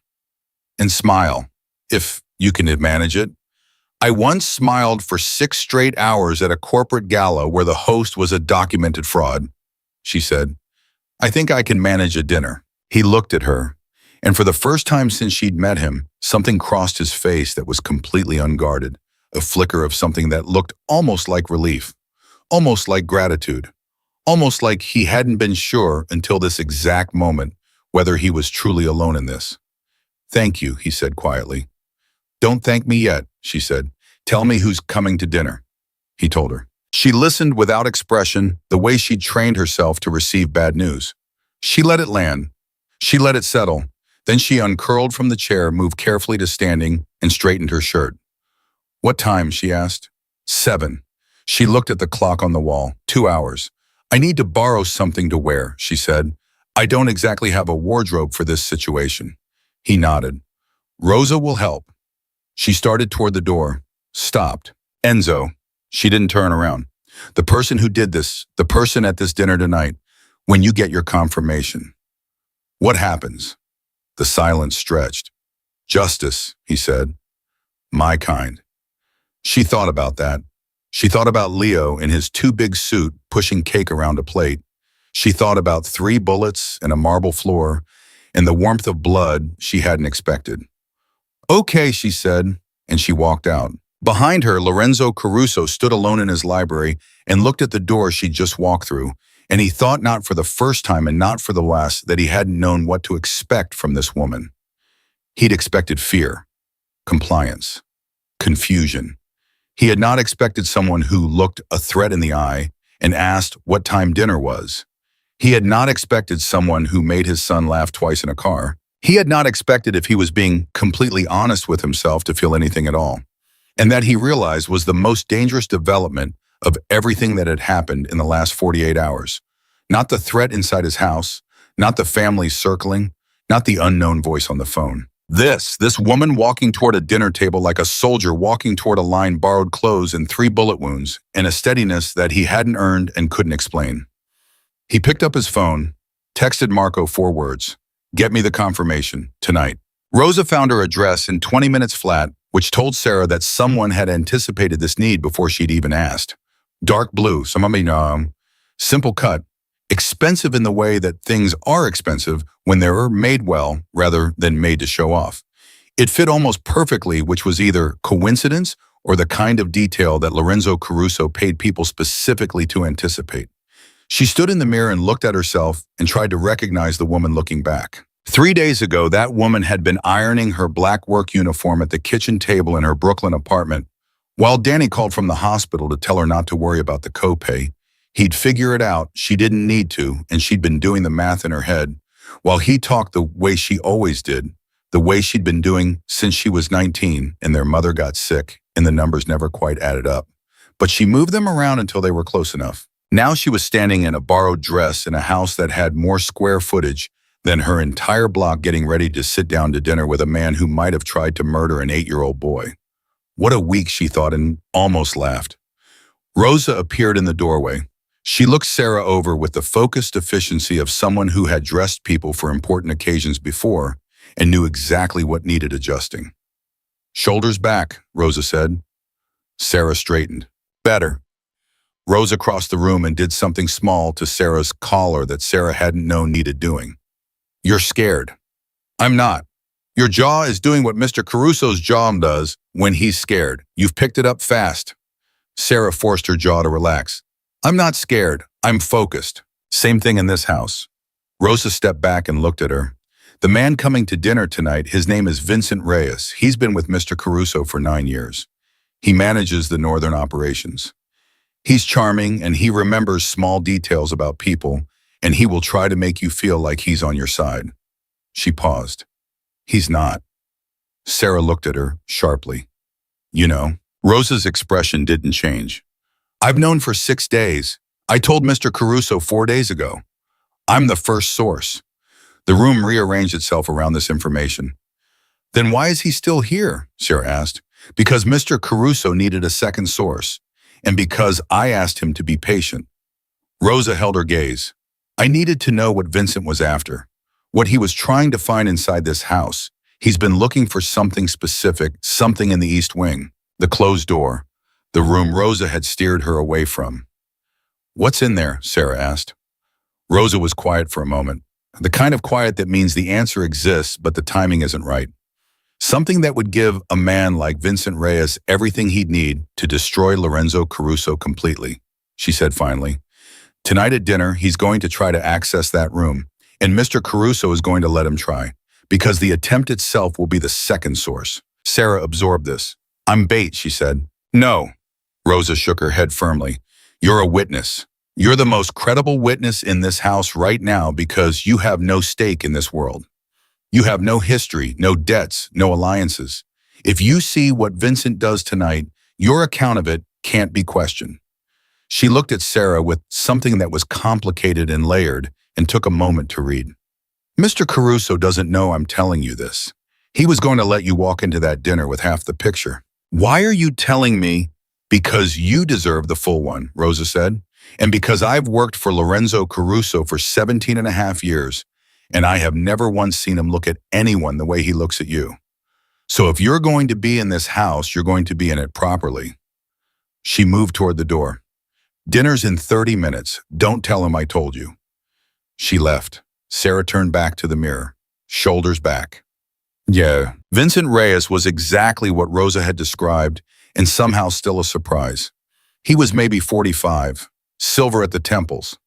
And smile, if you can manage it. I once smiled for 6 straight hours at a corporate gala where the host was a documented fraud, she said. I think I can manage a dinner. He looked at her, and for the first time since she'd met him, something crossed his face that was completely unguarded, a flicker of something that looked almost like relief, almost like gratitude, almost like he hadn't been sure until this exact moment whether he was truly alone in this. Thank you, he said quietly. Don't thank me yet, she said. Tell me who's coming to dinner, he told her. She listened without expression, the way she'd trained herself to receive bad news. She let it land. She let it settle. Then she uncurled from the chair, moved carefully to standing, and straightened her shirt. What time? She asked. 7. She looked at the clock on the wall. 2 hours. I need to borrow something to wear, she said. I don't exactly have a wardrobe for this situation. He nodded. Rosa will help. She started toward the door. stopped. Enzo. She didn't turn around. The person who did this, the person at this dinner tonight, when you get your confirmation. What happens? The silence stretched. Justice, he said. My kind. She thought about that. She thought about Leo in his too big suit pushing cake around a plate. She thought about 3 bullets and a marble floor and the warmth of blood she hadn't expected. Okay, she said, and she walked out. Behind her, Lorenzo Caruso stood alone in his library and looked at the door she'd just walked through, and he thought not for the first time and not for the last that he hadn't known what to expect from this woman. He'd expected fear, compliance, confusion. He had not expected someone who looked a threat in the eye and asked what time dinner was. He had not expected someone who made his son laugh twice in a car. He had not expected, if he was being completely honest with himself, to feel anything at all. And that he realized was the most dangerous development of everything that had happened in the last 48 hours. Not the threat inside his house, not the family circling, not the unknown voice on the phone. This woman walking toward a dinner table like a soldier walking toward a line, borrowed clothes and 3 bullet wounds, and a steadiness that he hadn't earned and couldn't explain. He picked up his phone, texted Marco 4 words, "Get me the confirmation, tonight." Rosa found her address in 20 minutes flat, which told Sarah that someone had anticipated this need before she'd even asked. Dark blue, simple cut, expensive in the way that things are expensive when they're made well rather than made to show off. It fit almost perfectly, which was either coincidence or the kind of detail that Lorenzo Caruso paid people specifically to anticipate. She stood in the mirror and looked at herself and tried to recognize the woman looking back. 3 days ago, that woman had been ironing her black work uniform at the kitchen table in her Brooklyn apartment. While Danny called from the hospital to tell her not to worry about the copay, he'd figure it out, she didn't need to, and she'd been doing the math in her head, while he talked the way she always did, the way she'd been doing since she was 19 and their mother got sick, and the numbers never quite added up. But she moved them around until they were close enough. Now she was standing in a borrowed dress in a house that had more square footage than her entire block, getting ready to sit down to dinner with a man who might have tried to murder an 8-year-old boy. What a week, she thought, and almost laughed. Rosa appeared in the doorway. She looked Sarah over with the focused efficiency of someone who had dressed people for important occasions before and knew exactly what needed adjusting. Shoulders back, Rosa said. Sarah straightened. Better. Rosa crossed the room and did something small to Sarah's collar that Sarah hadn't known needed doing. You're scared. I'm not. Your jaw is doing what Mr. Caruso's jaw does when he's scared. You've picked it up fast. Sarah forced her jaw to relax. I'm not scared. I'm focused. Same thing in this house. Rosa stepped back and looked at her. The man coming to dinner tonight, his name is Vincent Reyes. He's been with Mr. Caruso for 9 years. He manages the northern operations. He's charming and he remembers small details about people, and he will try to make you feel like he's on your side. She paused. He's not. Sarah looked at her sharply. You know, Rosa's expression didn't change. I've known for 6 days. I told Mr. Caruso 4 days ago. I'm the first source. The room rearranged itself around this information. Then why is he still here? Sarah asked. Because Mr. Caruso needed a second source, and because I asked him to be patient. Rosa held her gaze. I needed to know what Vincent was after, what he was trying to find inside this house. He's been looking for something specific, something in the East Wing, the closed door, the room Rosa had steered her away from. What's in there? Sarah asked. Rosa was quiet for a moment, the kind of quiet that means the answer exists, but the timing isn't right. Something that would give a man like Vincent Reyes everything he'd need to destroy Lorenzo Caruso completely, she said finally. Tonight at dinner, he's going to try to access that room, and Mr. Caruso is going to let him try, because the attempt itself will be the second source. Sarah absorbed this. I'm bait, she said. No. Rosa shook her head firmly. You're a witness. You're the most credible witness in this house right now because you have no stake in this world. You have no history, no debts, no alliances. If you see what Vincent does tonight, your account of it can't be questioned. She looked at Sarah with something that was complicated and layered and took a moment to read. Mr. Caruso doesn't know I'm telling you this. He was going to let you walk into that dinner with half the picture. Why are you telling me? Because you deserve the full one, Rosa said. And because I've worked for Lorenzo Caruso for 17 and a half years, and I have never once seen him look at anyone the way he looks at you. So if you're going to be in this house, you're going to be in it properly. She moved toward the door. Dinner's in 30 minutes. Don't tell him I told you. She left. Sarah turned back to the mirror, shoulders back. Yeah, Vincent Reyes was exactly what Rosa had described, and somehow still a surprise. He was maybe 45, silver at the temples,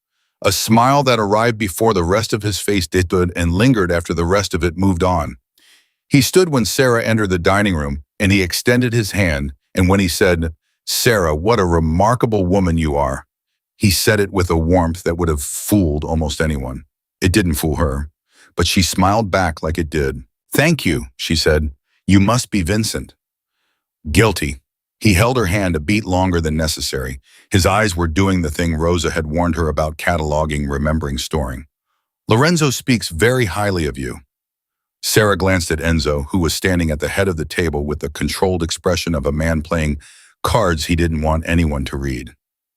a smile that arrived before the rest of his face did and lingered after the rest of it moved on. He stood when Sarah entered the dining room, and he extended his hand, and when he said, "Sarah, what a remarkable woman you are," he said it with a warmth that would have fooled almost anyone. It didn't fool her, but she smiled back like it did. "Thank you," she said. "You must be Vincent." Guilty. He held her hand a beat longer than necessary. His eyes were doing the thing Rosa had warned her about: cataloging, remembering, storing. "Lorenzo speaks very highly of you." Sarah glanced at Enzo, who was standing at the head of the table with the controlled expression of a man playing cards he didn't want anyone to read.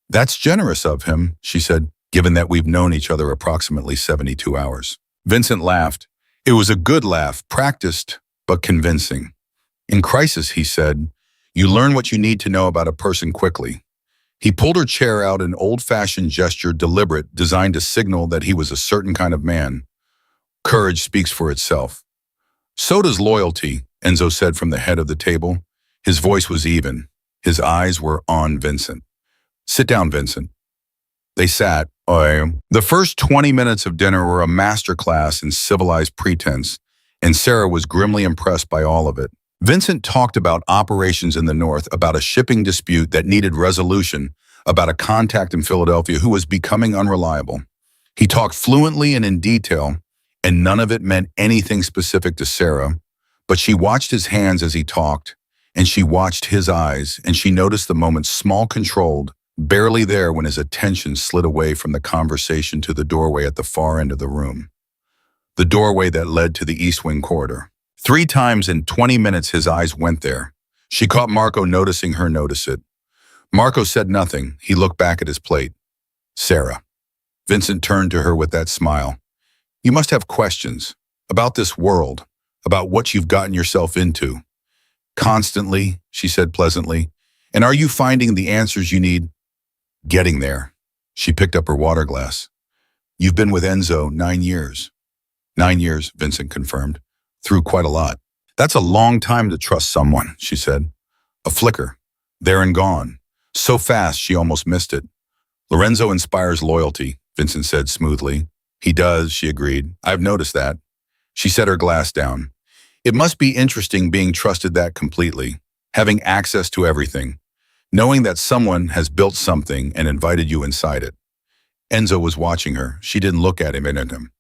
"That's generous of him," she said, "given that we've known each other approximately 72 hours. Vincent laughed. It was a good laugh, practiced, but convincing. "In crisis," he said, "you learn what you need to know about a person quickly." He pulled her chair out, an old-fashioned gesture, deliberate, designed to signal that he was a certain kind of man. Courage speaks for itself. "So does loyalty," Enzo said from the head of the table. His voice was even. His eyes were on Vincent. "Sit down, Vincent." They sat. The first 20 minutes of dinner were a masterclass in civilized pretense, and Sarah was grimly impressed by all of it. Vincent talked about operations in the North, about a shipping dispute that needed resolution, about a contact in Philadelphia who was becoming unreliable. He talked fluently and in detail, and none of it meant anything specific to Sarah, but she watched his hands as he talked, and she watched his eyes, and she noticed the moment, small, controlled, barely there, when his attention slid away from the conversation to the doorway at the far end of the room. The doorway that led to the East Wing corridor. 3 times in 20 minutes his eyes went there. She caught Marco noticing her notice it. Marco said nothing. He looked back at his plate. "Sarah." Vincent turned to her with that smile. "You must have questions about this world, about what you've gotten yourself into." "Constantly," she said pleasantly. "And are you finding the answers you need?" "Getting there." She picked up her water glass. "You've been with Enzo 9 years. 9 years, Vincent confirmed. "Through quite a lot." "That's a long time to trust someone," she said. A flicker. There and gone. So fast she almost missed it. "Lorenzo inspires loyalty," Vincent said smoothly. "He does," she agreed. "I've noticed that." She set her glass down. "It must be interesting being trusted that completely, having access to everything, knowing that someone has built something and invited you inside it." Enzo was watching her. She didn't look at him.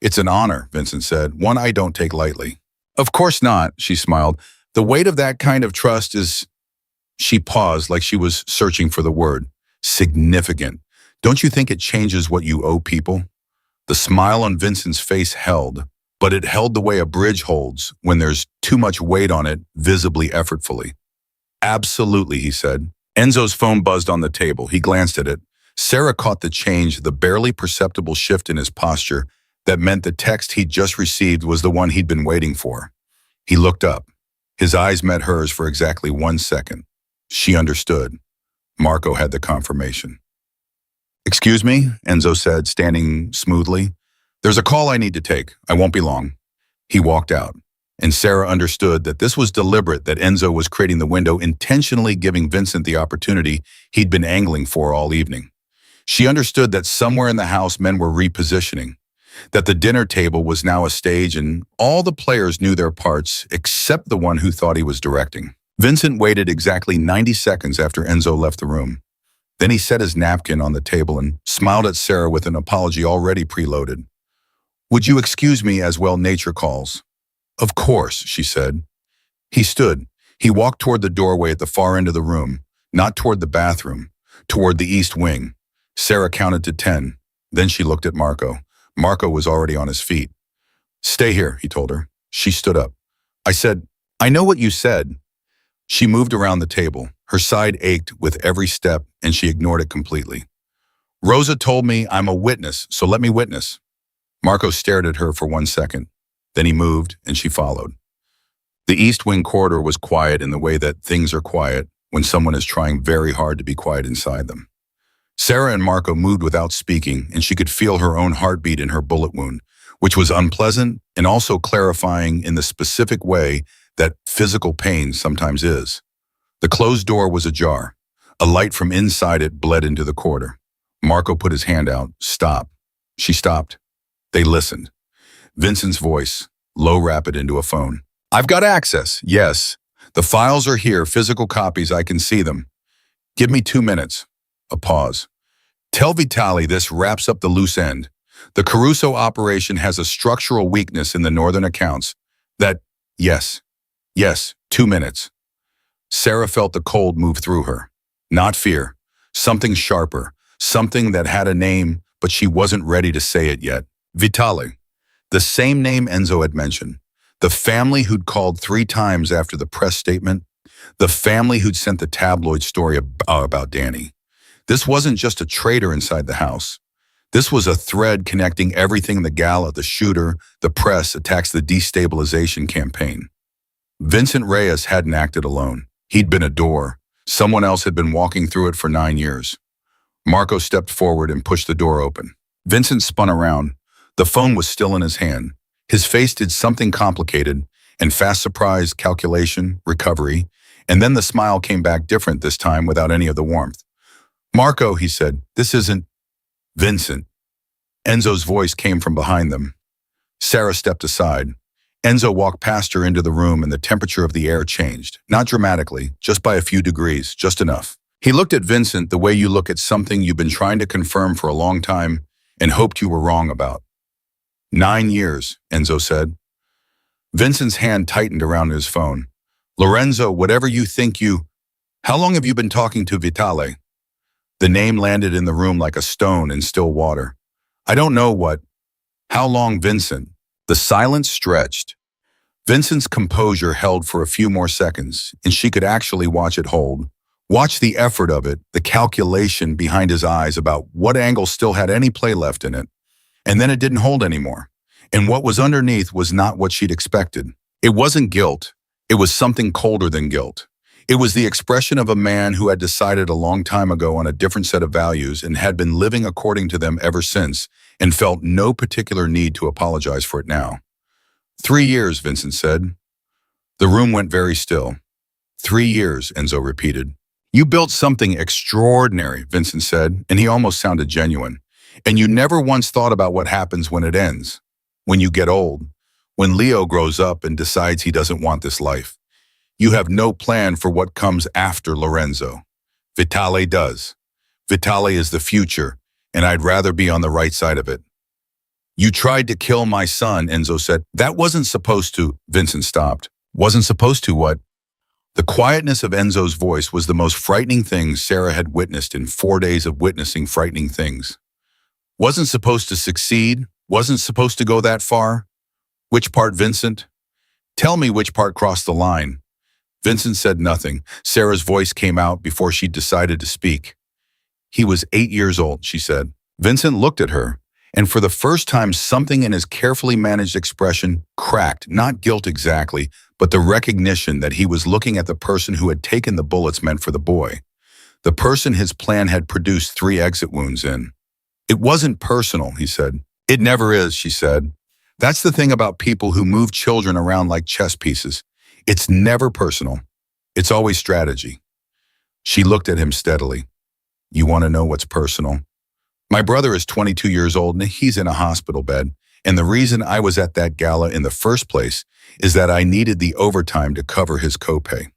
"It's an honor," Vincent said, "one I don't take lightly." "Of course not," she smiled. "The weight of that kind of trust is—" She paused like she was searching for the word. "Significant. Don't you think it changes what you owe people?" The smile on Vincent's face held, but it held the way a bridge holds when there's too much weight on it, visibly effortfully. "Absolutely," he said. Enzo's phone buzzed on the table. He glanced at it. Sarah caught the change, the barely perceptible shift in his posture that meant the text he'd just received was the one he'd been waiting for. He looked up. His eyes met hers for exactly 1 second. She understood. Marco had the confirmation. "Excuse me," Enzo said, standing smoothly. "There's a call I need to take. I won't be long." He walked out, and Sarah understood that this was deliberate, that Enzo was creating the window, intentionally giving Vincent the opportunity he'd been angling for all evening. She understood that somewhere in the house men were repositioning, that the dinner table was now a stage and all the players knew their parts except the one who thought he was directing. Vincent waited exactly 90 seconds after Enzo left the room. Then he set his napkin on the table and smiled at Sarah with an apology already preloaded. "Would you excuse me as well, nature calls?" "Of course," she said. He stood. He walked toward the doorway at the far end of the room, not toward the bathroom, toward the East Wing. Sarah counted to 10. Then she looked at Marco. Marco was already on his feet. "Stay here," he told her. She stood up. "I said, I know what you said." She moved around the table. Her side ached with every step, and she ignored it completely. Rosa told me I'm a witness, so let me witness. Marco stared at her for 1 second. Then he moved, and she followed. The East Wing corridor was quiet in the way that things are quiet when someone is trying very hard to be quiet inside them. Sarah and Marco moved without speaking, and she could feel her own heartbeat in her bullet wound, which was unpleasant and also clarifying in the specific way that physical pain sometimes is. The closed door was ajar. A light from inside it bled into the corridor. Marco put his hand out. Stop. She stopped. They listened. Vincent's voice, low, rapid into a phone. I've got access, yes. The files are here, physical copies, I can see them. Give me 2 minutes. A pause. Tell Vitali this wraps up the loose end. The Caruso operation has a structural weakness in the northern accounts. Yes, 2 minutes. Sarah felt the cold move through her. Not fear. Something sharper. Something that had a name, but she wasn't ready to say it yet. Vitali. The same name Enzo had mentioned. The family who'd called 3 times after the press statement. The family who'd sent the tabloid story about Danny. This wasn't just a traitor inside the house. This was a thread connecting everything: the gala, the shooter, the press attacks, the destabilization campaign. Vincent Reyes hadn't acted alone. He'd been a door. Someone else had been walking through it for 9 years. Marco stepped forward and pushed the door open. Vincent spun around. The phone was still in his hand. His face did something complicated, and fast surprise, calculation, recovery, and then the smile came back different this time without any of the warmth. Marco, he said, this isn't Vincent. Enzo's voice came from behind them. Sarah stepped aside. Enzo walked past her into the room, and the temperature of the air changed. Not dramatically, just by a few degrees, just enough. He looked at Vincent the way you look at something you've been trying to confirm for a long time and hoped you were wrong about. 9 years, Enzo said. Vincent's hand tightened around his phone. Lorenzo, whatever you think How long have you been talking to Vitali? The name landed in the room like a stone in still water. I don't know what. How long, Vincent? The silence stretched. Vincent's composure held for a few more seconds, and she could actually watch it hold. Watch the effort of it, the calculation behind his eyes about what angle still had any play left in it. And then it didn't hold anymore. And what was underneath was not what she'd expected. It wasn't guilt. It was something colder than guilt. It was the expression of a man who had decided a long time ago on a different set of values and had been living according to them ever since and felt no particular need to apologize for it now. 3 years, Vincent said. The room went very still. 3 years, Enzo repeated. You built something extraordinary, Vincent said, and he almost sounded genuine. And you never once thought about what happens when it ends, when you get old, when Leo grows up and decides he doesn't want this life. You have no plan for what comes after Lorenzo. Vitali does. Vitali is the future, and I'd rather be on the right side of it. You tried to kill my son, Enzo said. That wasn't supposed to, Vincent stopped. Wasn't supposed to what? The quietness of Enzo's voice was the most frightening thing Sarah had witnessed in 4 days of witnessing frightening things. Wasn't supposed to succeed? Wasn't supposed to go that far? Which part, Vincent? Tell me which part crossed the line. Vincent said nothing. Sarah's voice came out before she decided to speak. He was 8 years old, she said. Vincent looked at her, and for the first time something in his carefully managed expression cracked, not guilt exactly, but the recognition that he was looking at the person who had taken the bullets meant for the boy. The person his plan had produced 3 exit wounds in. It wasn't personal, he said. It never is, she said. That's the thing about people who move children around like chess pieces. It's never personal. It's always strategy. She looked at him steadily. You want to know what's personal? My brother is 22 years old and he's in a hospital bed. And the reason I was at that gala in the first place is that I needed the overtime to cover his copay.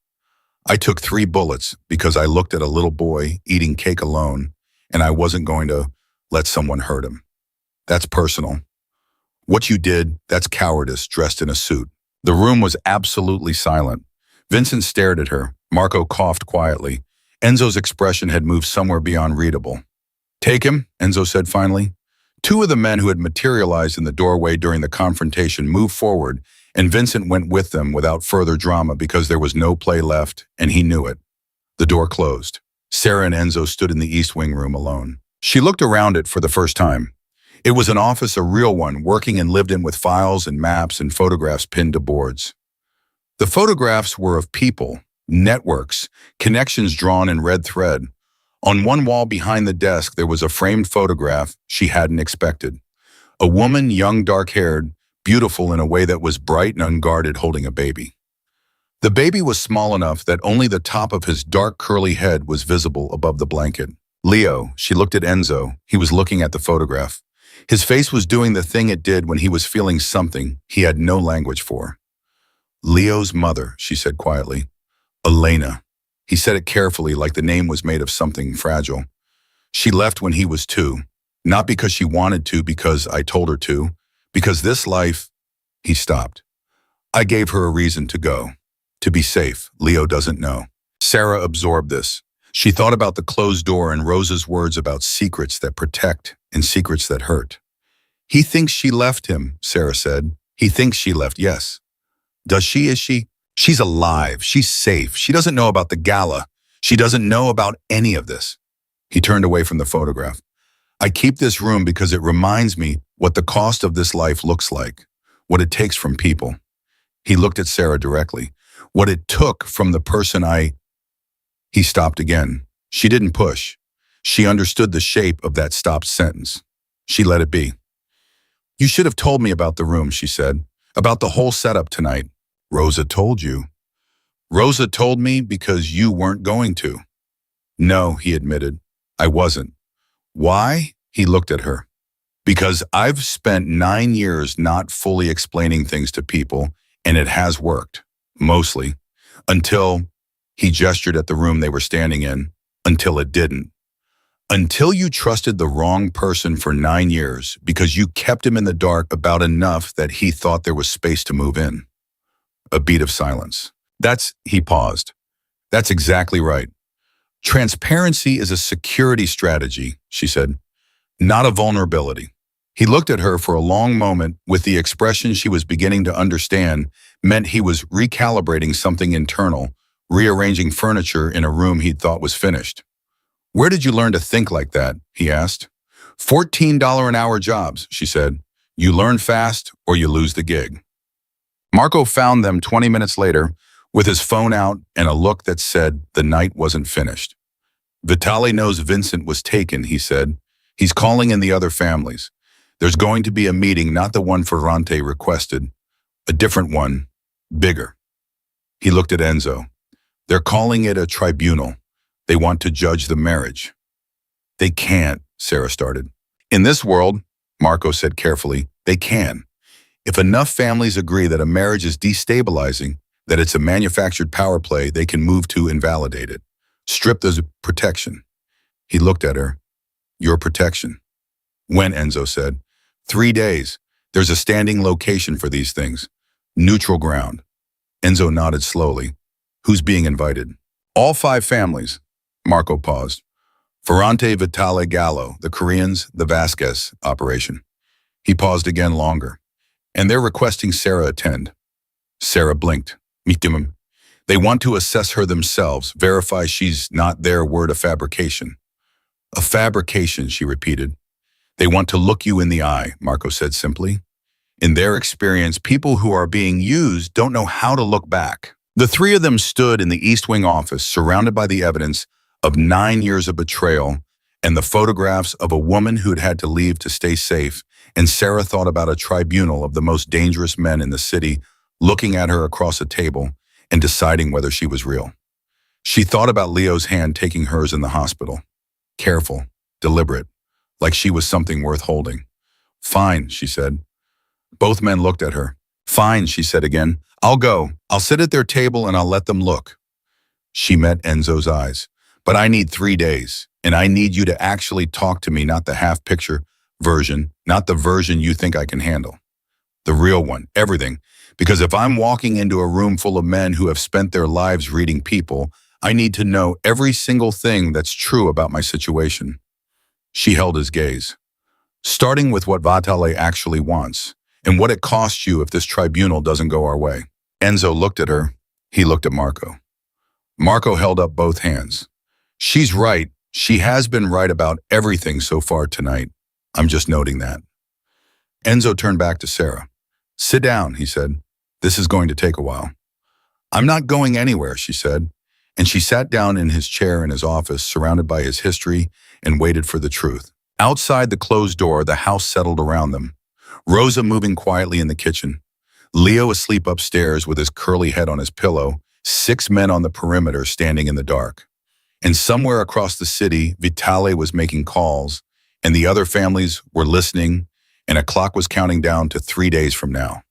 I took 3 bullets because I looked at a little boy eating cake alone and I wasn't going to let someone hurt him. That's personal. What you did, that's cowardice dressed in a suit. The room was absolutely silent. Vincent stared at her. Marco coughed quietly. Enzo's expression had moved somewhere beyond readable. Take him, Enzo said finally. Two of the men who had materialized in the doorway during the confrontation moved forward, and Vincent went with them without further drama because there was no play left, and he knew it. The door closed. Sarah and Enzo stood in the East Wing room alone. She looked around it for the first time. It was an office, a real one, working and lived in with files and maps and photographs pinned to boards. The photographs were of people, networks, connections drawn in red thread. On one wall behind the desk, there was a framed photograph she hadn't expected. A woman, young, dark-haired, beautiful in a way that was bright and unguarded, holding a baby. The baby was small enough that only the top of his dark, curly head was visible above the blanket. Leo, she looked at Enzo. He was looking at the photograph. His face was doing the thing it did when he was feeling something he had no language for. Leo's mother, she said quietly. Elena. He said it carefully, like the name was made of something fragile. She left when he was 2. Not because she wanted to, because I told her to. Because this life... He stopped. I gave her a reason to go. To be safe. Leo doesn't know. Sarah absorbed this. She thought about the closed door and Rosa's words about secrets that protect and secrets that hurt. He thinks she left him, Sarah said. He thinks she left, yes. Does she, is she? She's alive. She's safe. She doesn't know about the gala. She doesn't know about any of this. He turned away from the photograph. I keep this room because it reminds me what the cost of this life looks like, what it takes from people. He looked at Sarah directly. What it took from the person He stopped again. She didn't push. She understood the shape of that stopped sentence. She let it be. You should have told me about the room, she said. About the whole setup tonight. Rosa told you. Rosa told me because you weren't going to. No, he admitted. I wasn't. Why? He looked at her. Because I've spent 9 years not fully explaining things to people, and it has worked. Mostly. Until, he gestured at the room they were standing in, until it didn't. Until you trusted the wrong person for 9 years because you kept him in the dark about enough that he thought there was space to move in. A beat of silence. He paused. That's exactly right. Transparency is a security strategy, she said, not a vulnerability. He looked at her for a long moment with the expression she was beginning to understand meant he was recalibrating something internal, rearranging furniture in a room he'd thought was finished. Where did you learn to think like that? He asked. $14 an hour jobs, she said. You learn fast or you lose the gig. Marco found them 20 minutes later with his phone out and a look that said the night wasn't finished. Vitali knows Vincent was taken, he said. He's calling in the other families. There's going to be a meeting, not the one Ferrante requested. A different one, bigger. He looked at Enzo. They're calling it a tribunal. They want to judge the marriage. They can't, Sarah started. In this world, Marco said carefully, they can. If enough families agree that a marriage is destabilizing, that it's a manufactured power play, they can move to invalidate it. Strip the protection. He looked at her. Your protection. When, Enzo said. 3 days. There's a standing location for these things. Neutral ground. Enzo nodded slowly. Who's being invited? All 5 families. Marco paused. Ferrante, Vitale, Gallo, the Koreans, the Vasquez operation. He paused again longer. And they're requesting Sarah attend. Sarah blinked. Meet him. They want to assess her themselves, verify she's not their word of fabrication. A fabrication, she repeated. They want to look you in the eye, Marco said simply. In their experience, people who are being used don't know how to look back. The 3 of them stood in the East Wing office, surrounded by the evidence of 9 years of betrayal and the photographs of a woman who'd had to leave to stay safe, and Sarah thought about a tribunal of the most dangerous men in the city looking at her across a table and deciding whether she was real. She thought about Leo's hand taking hers in the hospital. Careful, deliberate, like she was something worth holding. Fine, she said. Both men looked at her. Fine, she said again. I'll go. I'll sit at their table and I'll let them look. She met Enzo's eyes. But I need 3 days, and I need you to actually talk to me, not the half-picture version, not the version you think I can handle. The real one, everything. Because if I'm walking into a room full of men who have spent their lives reading people, I need to know every single thing that's true about my situation. She held his gaze. starting with what Vitale actually wants and what it costs you if this tribunal doesn't go our way. Enzo looked at her. He looked at Marco. Marco held up both hands. She's right. She has been right about everything so far tonight. I'm just noting that. Enzo turned back to Sarah. Sit down, he said. This is going to take a while. I'm not going anywhere, she said, and she sat down in his chair in his office, surrounded by his history, and waited for the truth. Outside the closed door, the house settled around them. Rosa moving quietly in the kitchen. Leo asleep upstairs with his curly head on his pillow, 6 men on the perimeter standing in the dark. And somewhere across the city, Vitale was making calls, and the other families were listening, and a clock was counting down to 3 days from now.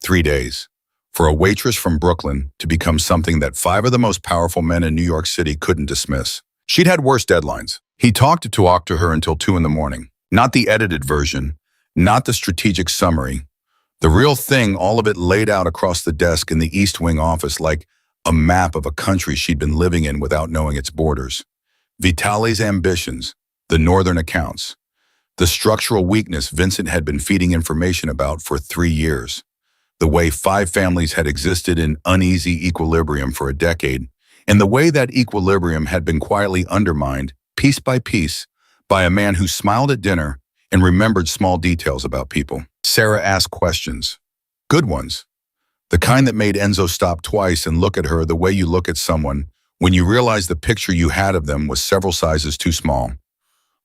3 days. For a waitress from Brooklyn to become something that 5 of the most powerful men in New York City couldn't dismiss. She'd had worse deadlines. He talked to talk to her until 2 in the morning. Not the edited version, not the strategic summary. The real thing, all of it laid out across the desk in the East Wing office like a map of a country she'd been living in without knowing its borders. Vitale's ambitions, the northern accounts, the structural weakness Vincent had been feeding information about for 3 years. The way 5 families had existed in uneasy equilibrium for a decade, and the way that equilibrium had been quietly undermined, piece by piece, by a man who smiled at dinner and remembered small details about people. Sarah asked questions. Good ones. The kind that made Enzo stop twice and look at her the way you look at someone when you realize the picture you had of them was several sizes too small.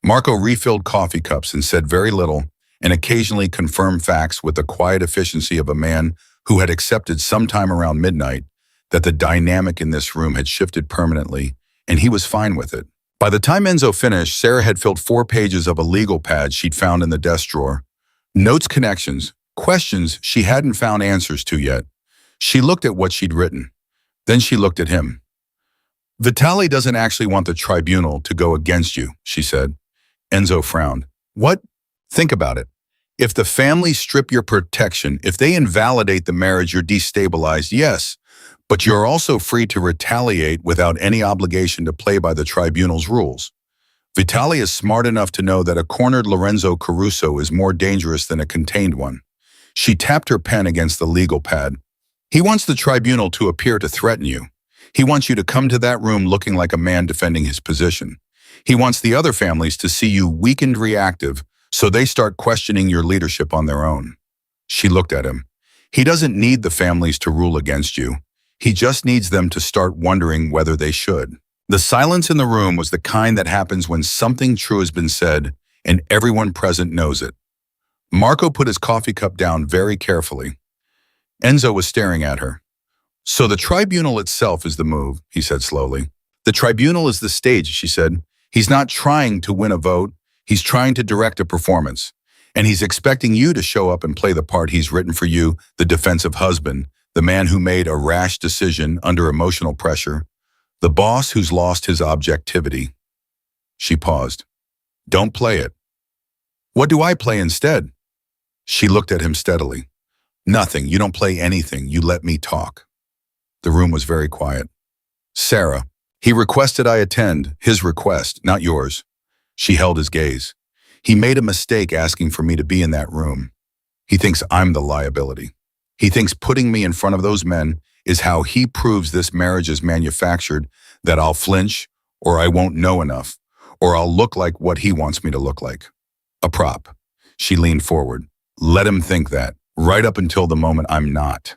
Marco refilled coffee cups and said very little, and occasionally confirmed facts with the quiet efficiency of a man who had accepted sometime around midnight that the dynamic in this room had shifted permanently, and he was fine with it. By the time Enzo finished, Sarah had filled 4 pages of a legal pad she'd found in the desk drawer. Notes, connections, questions she hadn't found answers to yet. She looked at what she'd written. Then she looked at him. Vitale doesn't actually want the tribunal to go against you, she said. Enzo frowned. What? Think about it. If the family strip your protection, if they invalidate the marriage, you're destabilized, yes, but you're also free to retaliate without any obligation to play by the tribunal's rules. Vitale is smart enough to know that a cornered Lorenzo Caruso is more dangerous than a contained one. She tapped her pen against the legal pad. He wants the tribunal to appear to threaten you. He wants you to come to that room looking like a man defending his position. He wants the other families to see you weakened, reactive, so they start questioning your leadership on their own. She looked at him. He doesn't need the families to rule against you. He just needs them to start wondering whether they should. The silence in the room was the kind that happens when something true has been said and everyone present knows it. Marco put his coffee cup down very carefully. Enzo was staring at her. So the tribunal itself is the move, he said slowly. The tribunal is the stage, she said. He's not trying to win a vote. He's trying to direct a performance, and he's expecting you to show up and play the part he's written for you, the defensive husband, the man who made a rash decision under emotional pressure, the boss who's lost his objectivity. She paused. Don't play it. What do I play instead? She looked at him steadily. Nothing. You don't play anything. You let me talk. The room was very quiet. Sarah, he requested I attend, his request, not yours. She held his gaze. He made a mistake asking for me to be in that room. He thinks I'm the liability. He thinks putting me in front of those men is how he proves this marriage is manufactured, that I'll flinch, or I won't know enough, or I'll look like what he wants me to look like. A prop. She leaned forward. Let him think that, right up until the moment I'm not.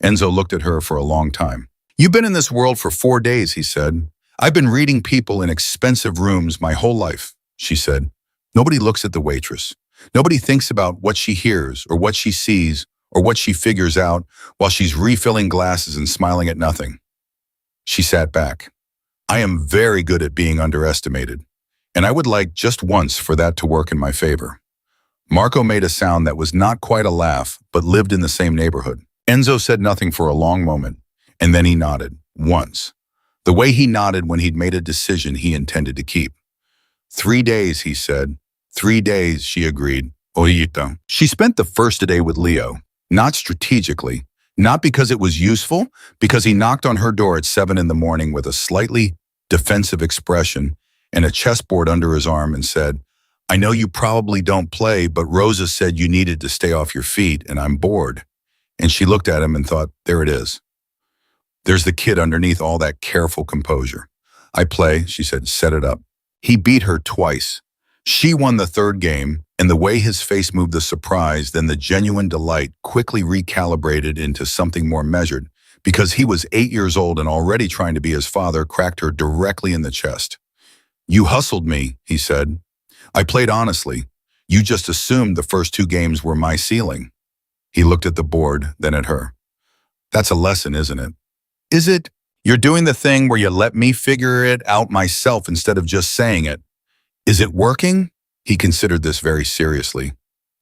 Enzo looked at her for a long time. You've been in this world for 4 days, he said. I've been reading people in expensive rooms my whole life, she said. Nobody looks at the waitress. Nobody thinks about what she hears or what she sees or what she figures out while she's refilling glasses and smiling at nothing. She sat back. I am very good at being underestimated, and I would like just once for that to work in my favor. Marco made a sound that was not quite a laugh, but lived in the same neighborhood. Enzo said nothing for a long moment, and then he nodded, once. The way he nodded when he'd made a decision he intended to keep. 3 days, he said. 3 days, she agreed. Ahorita. She spent the first day with Leo, not strategically, not because it was useful, because he knocked on her door at 7 in the morning with a slightly defensive expression and a chessboard under his arm and said, I know you probably don't play, but Rosa said you needed to stay off your feet, and I'm bored. And she looked at him and thought, there it is. There's the kid underneath all that careful composure. I play, she said, set it up. He beat her twice. She won the third game, and the way his face moved the surprise, then the genuine delight, quickly recalibrated into something more measured, because he was 8 years old and already trying to be his father, cracked her directly in the chest. You hustled me, he said. I played honestly. You just assumed the first 2 games were my ceiling. He looked at the board, then at her. That's a lesson, isn't it? Is it? You're doing the thing where you let me figure it out myself instead of just saying it. Is it working? He considered this very seriously.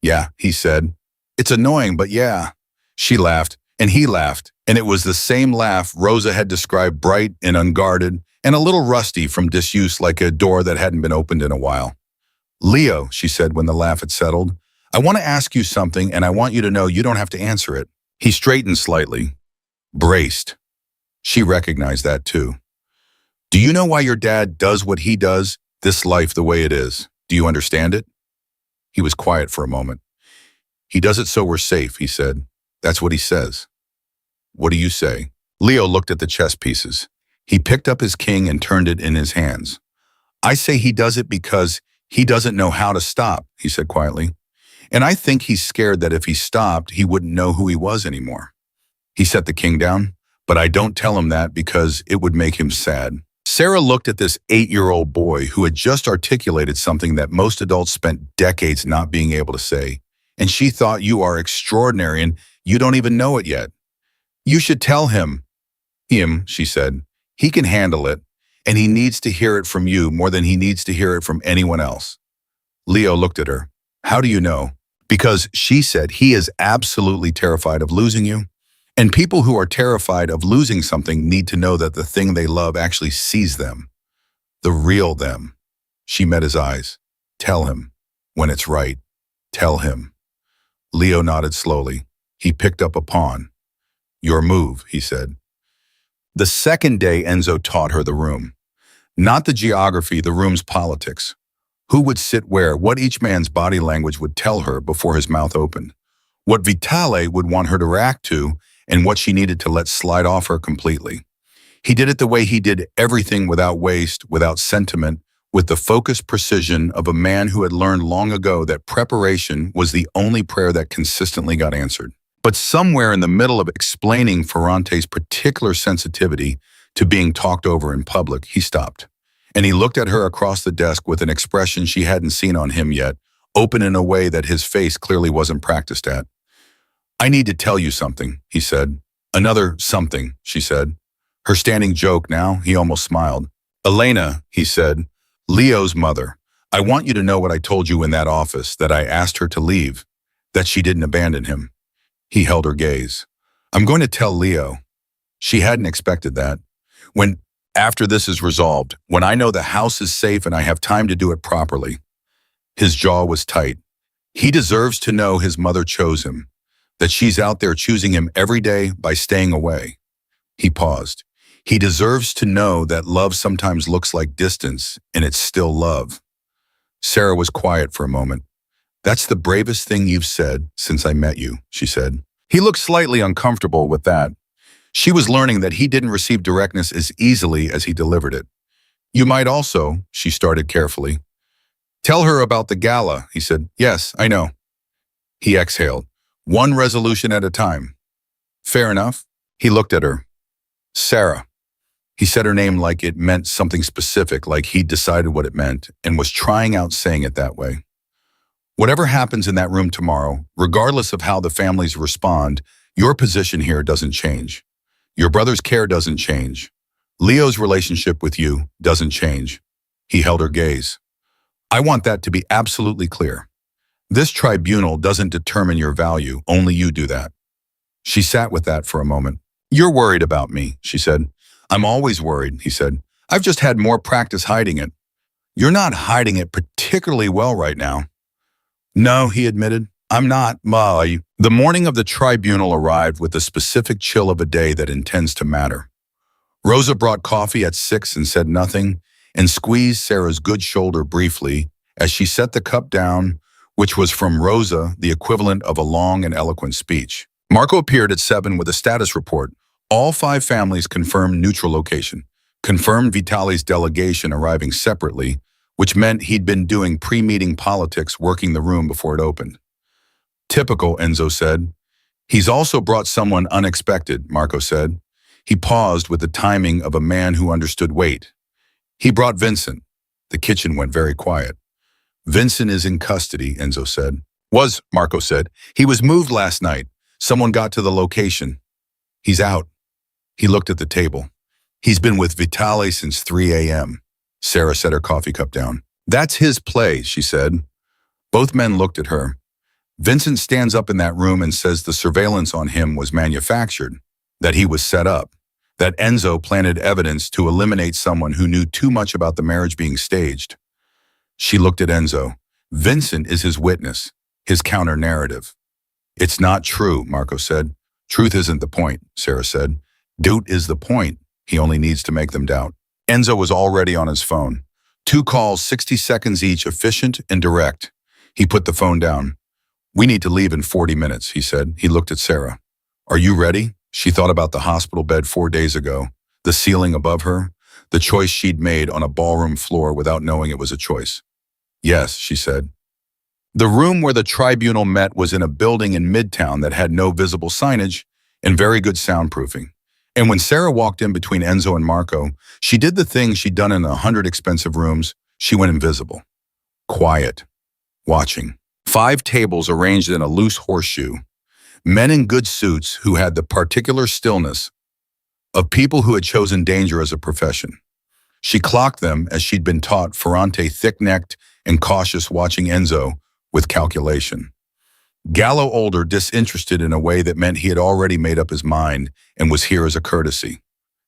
Yeah, he said. It's annoying, but yeah. She laughed, and he laughed, and it was the same laugh Rosa had described, bright and unguarded, and a little rusty from disuse, like a door that hadn't been opened in a while. Leo, she said when the laugh had settled, I want to ask you something, and I want you to know you don't have to answer it. He straightened slightly. Braced. She recognized that too. Do you know why your dad does what he does, this life the way it is? Do you understand it? He was quiet for a moment. He does it so we're safe, he said. That's what he says. What do you say? Leo looked at the chess pieces. He picked up his king and turned it in his hands. I say he does it because he doesn't know how to stop, he said quietly. And I think he's scared that if he stopped, he wouldn't know who he was anymore. He set the king down. But I don't tell him that because it would make him sad. Sarah looked at this 8-year-old boy who had just articulated something that most adults spent decades not being able to say, and she thought, you are extraordinary and you don't even know it yet. You should tell him. Him, she said. He can handle it, and he needs to hear it from you more than he needs to hear it from anyone else. Leo looked at her. How do you know? Because she said he is absolutely terrified of losing you. And people who are terrified of losing something need to know that the thing they love actually sees them. The real them. She met his eyes. Tell him. When it's right. Tell him. Leo nodded slowly. He picked up a pawn. Your move, he said. The second day, Enzo taught her the room. Not the geography, the room's politics. Who would sit where, what each man's body language would tell her before his mouth opened. What Vitale would want her to react to, and what she needed to let slide off her completely. He did it the way he did everything, without waste, without sentiment, with the focused precision of a man who had learned long ago that preparation was the only prayer that consistently got answered. But somewhere in the middle of explaining Ferrante's particular sensitivity to being talked over in public, he stopped. And he looked at her across the desk with an expression she hadn't seen on him yet, open in a way that his face clearly wasn't practiced at. I need to tell you something, he said. Another something, she said. Her standing joke now, he almost smiled. Elena, he said, Leo's mother. I want you to know what I told you in that office, that I asked her to leave, that she didn't abandon him. He held her gaze. I'm going to tell Leo. She hadn't expected that. After this is resolved, when I know the house is safe and I have time to do it properly. His jaw was tight. He deserves to know his mother chose him. That she's out there choosing him every day by staying away. He paused. He deserves to know that love sometimes looks like distance, and it's still love. Sarah was quiet for a moment. That's the bravest thing you've said since I met you, she said. He looked slightly uncomfortable with that. She was learning that he didn't receive directness as easily as he delivered it. You might also, she started carefully. Tell her about the gala, he said. Yes, I know. He exhaled. One resolution at a time. Fair enough. He looked at her. Sarah. He said her name like it meant something specific, like he'd decided what it meant and was trying out saying it that way. Whatever happens in that room tomorrow, regardless of how the families respond, your position here doesn't change. Your brother's care doesn't change. Leo's relationship with you doesn't change. He held her gaze. I want that to be absolutely clear. This tribunal doesn't determine your value, only you do that. She sat with that for a moment. You're worried about me, she said. I'm always worried, he said. I've just had more practice hiding it. You're not hiding it particularly well right now. No, he admitted. I'm not. The morning of the tribunal arrived with the specific chill of a day that intends to matter. Rosa brought coffee at 6 and said nothing, and squeezed Sarah's good shoulder briefly, as she set the cup down, which was from Rosa, the equivalent of a long and eloquent speech. Marco appeared at 7 with a status report. All 5 families confirmed neutral location, confirmed Vitali's delegation arriving separately, which meant he'd been doing pre-meeting politics working the room before it opened. Typical, Enzo said. He's also brought someone unexpected, Marco said. He paused with the timing of a man who understood weight. He brought Vincent. The kitchen went very quiet. Vincent is in custody, Enzo said. Was, Marco said. He was moved last night. Someone got to the location. He's out. He looked at the table. He's been with Vitali since 3 a.m. Sarah set her coffee cup down. That's his play, she said. Both men looked at her. Vincent stands up in that room and says the surveillance on him was manufactured, that he was set up, that Enzo planted evidence to eliminate someone who knew too much about the marriage being staged. She looked at Enzo. Vincent is his witness, his counter-narrative. It's not true, Marco said. Truth isn't the point, Sarah said. Doubt is the point. He only needs to make them doubt. Enzo was already on his phone. 2 calls, 60 seconds each, efficient and direct. He put the phone down. We need to leave in 40 minutes, he said. He looked at Sarah. Are you ready? She thought about the hospital bed 4 days ago, the ceiling above her, the choice she'd made on a ballroom floor without knowing it was a choice. Yes, she said. The room where the tribunal met was in a building in Midtown that had no visible signage and very good soundproofing. And when Sarah walked in between Enzo and Marco, she did the thing she'd done in 100 expensive rooms. She went invisible. Quiet. Watching. 5 tables arranged in a loose horseshoe. Men in good suits who had the particular stillness of people who had chosen danger as a profession. She clocked them as she'd been taught, Ferrante thick-necked and cautious, watching Enzo with calculation. Gallo older, disinterested in a way that meant he had already made up his mind and was here as a courtesy.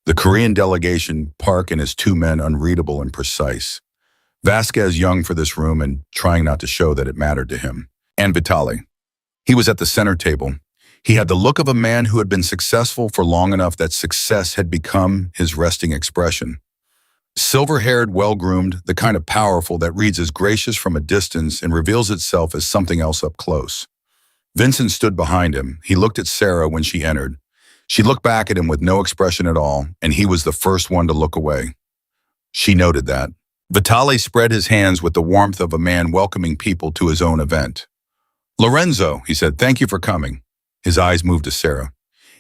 The Korean delegation, Park and his 2 men, unreadable and precise. Vasquez young for this room and trying not to show that it mattered to him. And Vitali. He was at the center table. He had the look of a man who had been successful for long enough that success had become his resting expression. Silver-haired, well-groomed, the kind of powerful that reads as gracious from a distance and reveals itself as something else up close. Vincent stood behind him. He looked at Sarah when she entered. She looked back at him with no expression at all, and he was the first one to look away. She noted that. Vitali spread his hands with the warmth of a man welcoming people to his own event. Lorenzo, he said, thank you for coming. His eyes moved to Sarah.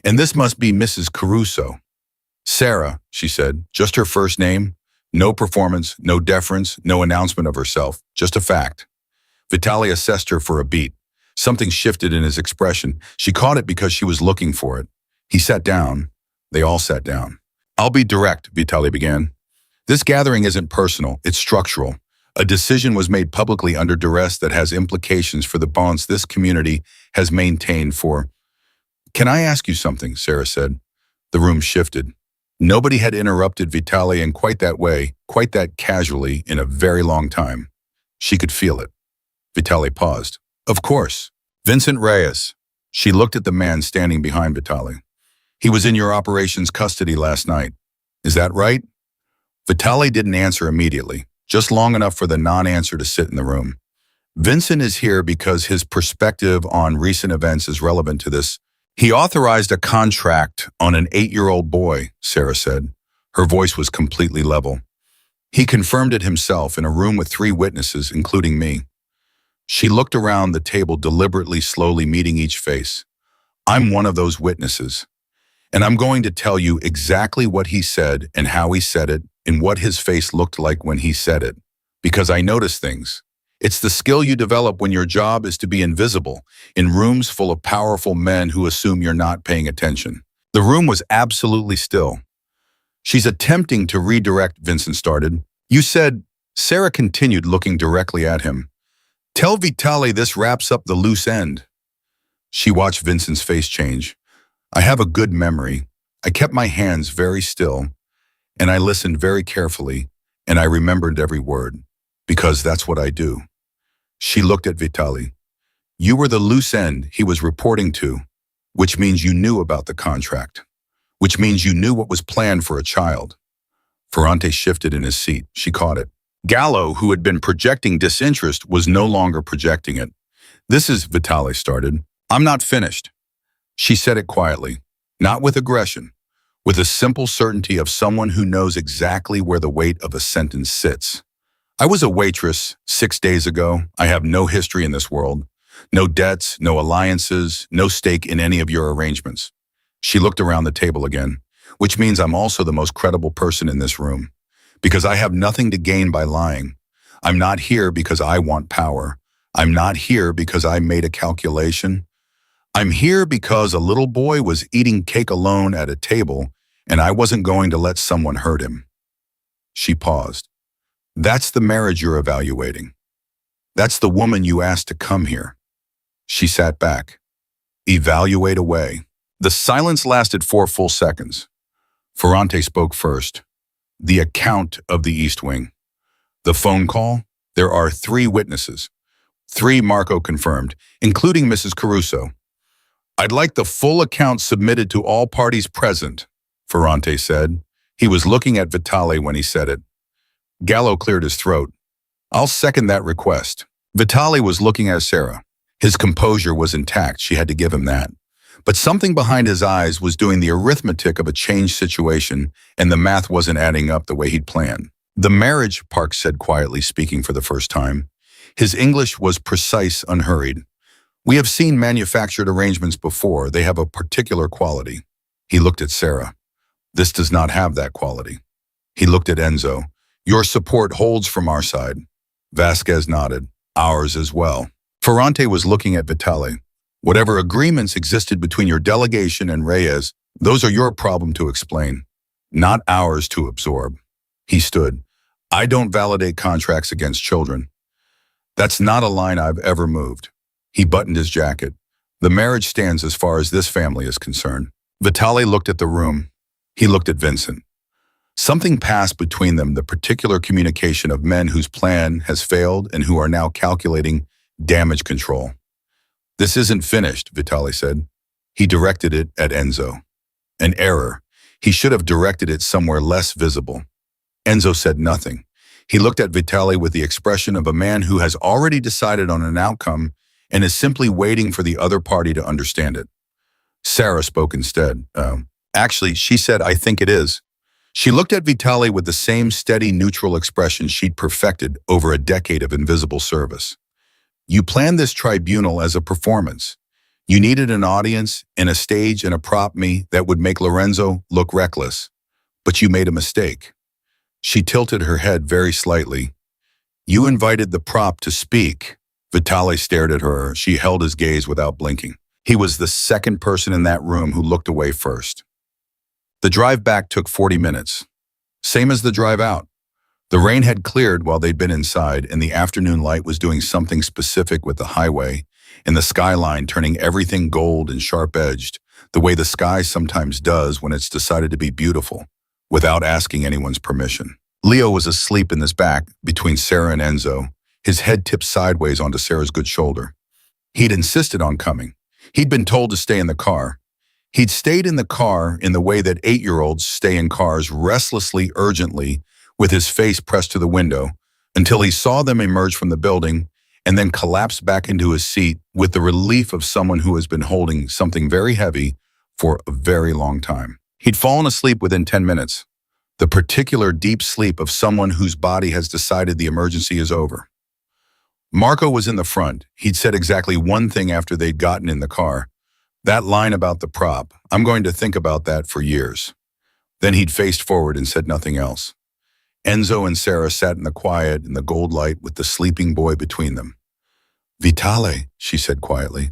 And this must be Mrs. Caruso. Sarah, she said, just her first name. No performance, no deference, no announcement of herself, just a fact. Vitali assessed her for a beat. Something shifted in his expression. She caught it because she was looking for it. He sat down. They all sat down. I'll be direct, Vitali began. This gathering isn't personal, it's structural. A decision was made publicly under duress that has implications for the bonds this community has maintained for... Can I ask you something? Sarah said. The room shifted. Nobody had interrupted Vitali in quite that way, quite that casually, in a very long time. She could feel it. Vitali paused. Of course. Vincent Reyes. She looked at the man standing behind Vitali. He was in your operations custody last night. Is that right? Vitali didn't answer immediately, just long enough for the non-answer to sit in the room. Vincent is here because his perspective on recent events is relevant to this. He authorized a contract on an 8-year-old boy, Sarah said. Her voice was completely level. He confirmed it himself in a room with 3 witnesses, including me. She looked around the table deliberately, slowly meeting each face. I'm one of those witnesses. And I'm going to tell you exactly what he said and how he said it and what his face looked like when he said it. Because I notice things. It's the skill you develop when your job is to be invisible in rooms full of powerful men who assume you're not paying attention. The room was absolutely still. She's attempting to redirect, Vincent started. You said, Sarah continued, looking directly at him. Tell Vitali this wraps up the loose end. She watched Vincent's face change. I have a good memory. I kept my hands very still, and I listened very carefully, and I remembered every word, because that's what I do. She looked at Vitali. You were the loose end he was reporting to, which means you knew about the contract, which means you knew what was planned for a child. Ferrante shifted in his seat. She caught it. Gallo, who had been projecting disinterest, was no longer projecting it. "This is," Vitale started. "I'm not finished." She said it quietly, not with aggression, with the simple certainty of someone who knows exactly where the weight of a sentence sits. "I was a waitress 6 days ago. I have no history in this world. No debts, no alliances, no stake in any of your arrangements." She looked around the table again, "which means I'm also the most credible person in this room. Because I have nothing to gain by lying. I'm not here because I want power. I'm not here because I made a calculation. I'm here because a little boy was eating cake alone at a table, and I wasn't going to let someone hurt him." She paused. "That's the marriage you're evaluating. That's the woman you asked to come here." She sat back. "Evaluate away." The silence lasted 4 full seconds. Ferrante spoke first. "The account of the East Wing. The phone call. There are 3 witnesses. 3, Marco confirmed, including Mrs. Caruso. "I'd like the full account submitted to all parties present," Ferrante said. He was looking at Vitale when he said it. Gallo cleared his throat. "I'll second that request." Vitale was looking at Sarah. His composure was intact, she had to give him that. But something behind his eyes was doing the arithmetic of a changed situation, and the math wasn't adding up the way he'd planned. "The marriage," Parks said quietly, speaking for the first time. His English was precise, unhurried. "We have seen manufactured arrangements before. They have a particular quality." He looked at Sarah. "This does not have that quality." He looked at Enzo. "Your support holds from our side." Vasquez nodded. "Ours as well." Ferrante was looking at Vitale. "Whatever agreements existed between your delegation and Reyes, those are your problem to explain, not ours to absorb." He stood. "I don't validate contracts against children. That's not a line I've ever moved." He buttoned his jacket. "The marriage stands as far as this family is concerned." Vitale looked at the room. He looked at Vincent. Something passed between them, the particular communication of men whose plan has failed and who are now calculating damage control. "This isn't finished," Vitale said. He directed it at Enzo. An error. He should have directed it somewhere less visible. Enzo said nothing. He looked at Vitale with the expression of a man who has already decided on an outcome and is simply waiting for the other party to understand it. Sarah spoke instead. Actually, she said, "I think it is." She looked at Vitale with the same steady, neutral expression she'd perfected over a decade of invisible service. "You planned this tribunal as a performance. You needed an audience and a stage and a prop me that would make Lorenzo look reckless. But you made a mistake." She tilted her head very slightly. "You invited the prop to speak." Vitale stared at her. She held his gaze without blinking. He was the second person in that room who looked away first. The drive back took 40 minutes. Same as the drive out. The rain had cleared while they'd been inside, and the afternoon light was doing something specific with the highway and the skyline, turning everything gold and sharp-edged, the way the sky sometimes does when it's decided to be beautiful, without asking anyone's permission. Leo was asleep in his back between Sarah and Enzo, his head tipped sideways onto Sarah's good shoulder. He'd insisted on coming. He'd been told to stay in the car. He'd stayed in the car in the way that 8-year-olds stay in cars, restlessly, urgently, with his face pressed to the window, until he saw them emerge from the building and then collapsed back into his seat with the relief of someone who has been holding something very heavy for a very long time. He'd fallen asleep within 10 minutes, the particular deep sleep of someone whose body has decided the emergency is over. Marco was in the front. He'd said exactly one thing after they'd gotten in the car. That line about the prop, "I'm going to think about that for years." Then he'd faced forward and said nothing else. Enzo and Sarah sat in the quiet in the gold light with the sleeping boy between them. "Vitale," she said quietly,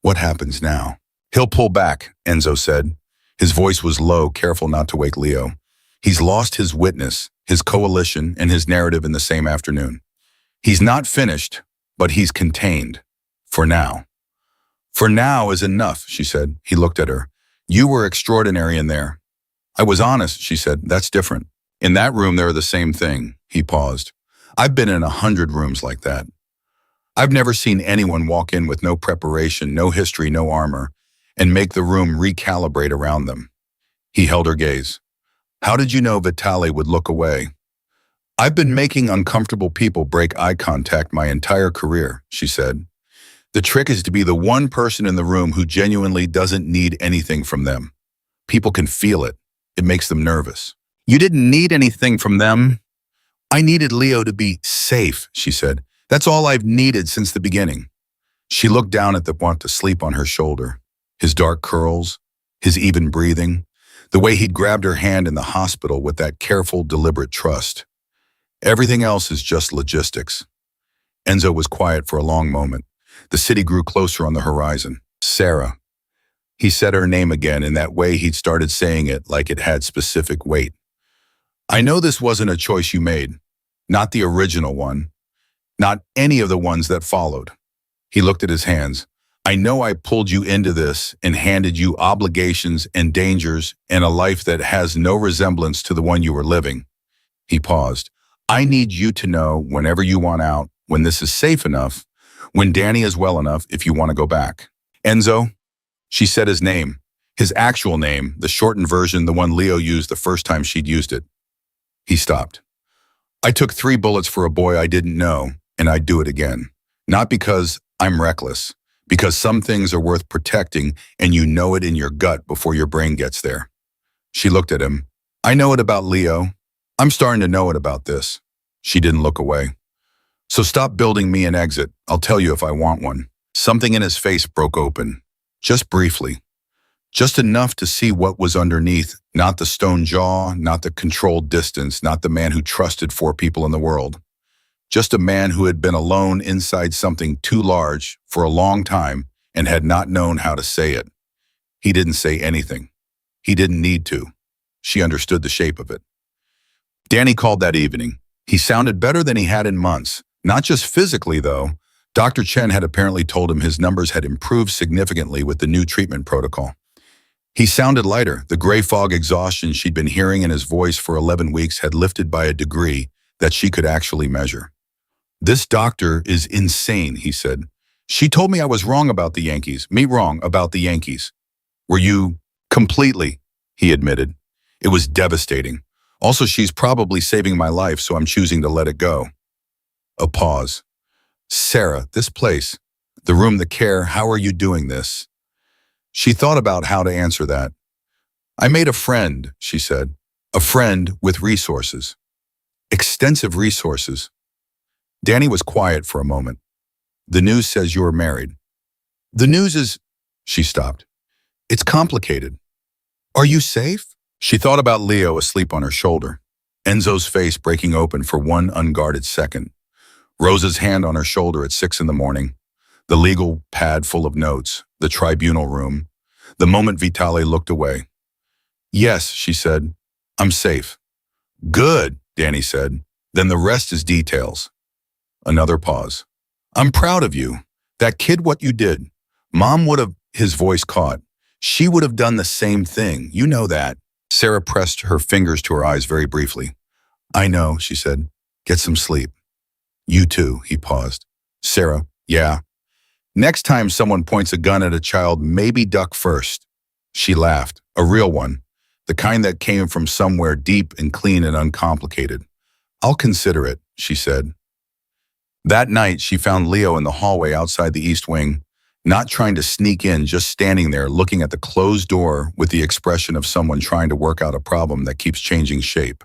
"what happens now?" "He'll pull back," Enzo said. His voice was low, careful not to wake Leo. "He's lost his witness, his coalition, and his narrative in the same afternoon. He's not finished, but he's contained. For now." "For now is enough," she said. He looked at her. "You were extraordinary in there." "I was honest," she said. "That's different." "In that room, they're the same thing." He paused. "I've been in 100 rooms like that. I've never seen anyone walk in with no preparation, no history, no armor, and make the room recalibrate around them." He held her gaze. "How did you know Vitale would look away?" I've been making uncomfortable people break eye contact my entire career, she said. The trick is to be the one person in the room who genuinely doesn't need anything from them. People can feel it. It makes them nervous. You didn't need anything from them. I needed Leo to be safe, she said. That's all I've needed since the beginning. She looked down at the want to sleep on her shoulder. His dark curls, his even breathing, the way he'd grabbed her hand in the hospital with that careful, deliberate trust. Everything else is just logistics. Enzo was quiet for a long moment. The city grew closer on the horizon. Sarah. He said her name again in that way he'd started saying it like it had specific weight. I know this wasn't a choice you made. Not the original one. Not any of the ones that followed. He looked at his hands. I know I pulled you into this and handed you obligations and dangers and a life that has no resemblance to the one you were living. He paused. I need you to know whenever you want out, when this is safe enough, when Danny is well enough if you want to go back. Enzo, she said his name, his actual name, the shortened version, the one Leo used the first time she'd used it. He stopped. I took 3 bullets for a boy I didn't know, and I'd do it again. Not because I'm reckless, because some things are worth protecting and you know it in your gut before your brain gets there. She looked at him. I know it about Leo. I'm starting to know it about this. She didn't look away. So stop building me an exit. I'll tell you if I want one. Something in his face broke open. Just briefly. Just enough to see what was underneath, not the stone jaw, not the controlled distance, not the man who trusted 4 people in the world. Just a man who had been alone inside something too large for a long time and had not known how to say it. He didn't say anything. He didn't need to. She understood the shape of it. Danny called that evening. He sounded better than he had in months. Not just physically, though. Dr. Chen had apparently told him his numbers had improved significantly with the new treatment protocol. He sounded lighter. The gray fog exhaustion she'd been hearing in his voice for 11 weeks had lifted by a degree that she could actually measure. This doctor is insane, he said. She told me I was wrong about the Yankees. Me wrong about the Yankees. Were you? Completely, he admitted. It was devastating. Also, she's probably saving my life, so I'm choosing to let it go. A pause. Sarah, this place, the room, the care, how are you doing this? She thought about how to answer that. I made a friend, she said. A friend with resources. Extensive resources. Danny was quiet for a moment. The news says you're married. The news is... She stopped. It's complicated. Are you safe? She thought about Leo asleep on her shoulder. Enzo's face breaking open for one unguarded second. Rosa's hand on her shoulder at 6 in the morning. The legal pad full of notes. The tribunal room. The moment Vitale looked away. Yes, she said. I'm safe. Good, Danny said. Then the rest is details. Another pause. I'm proud of you. That kid, what you did. Mom would have, his voice caught. She would have done the same thing. You know that. Sarah pressed her fingers to her eyes very briefly. I know, she said. Get some sleep. You too, he paused. Sarah, yeah. Next time someone points a gun at a child, maybe duck first. She laughed, a real one, the kind that came from somewhere deep and clean and uncomplicated. I'll consider it, she said. That night, she found Leo in the hallway outside the East Wing, not trying to sneak in, just standing there looking at the closed door with the expression of someone trying to work out a problem that keeps changing shape.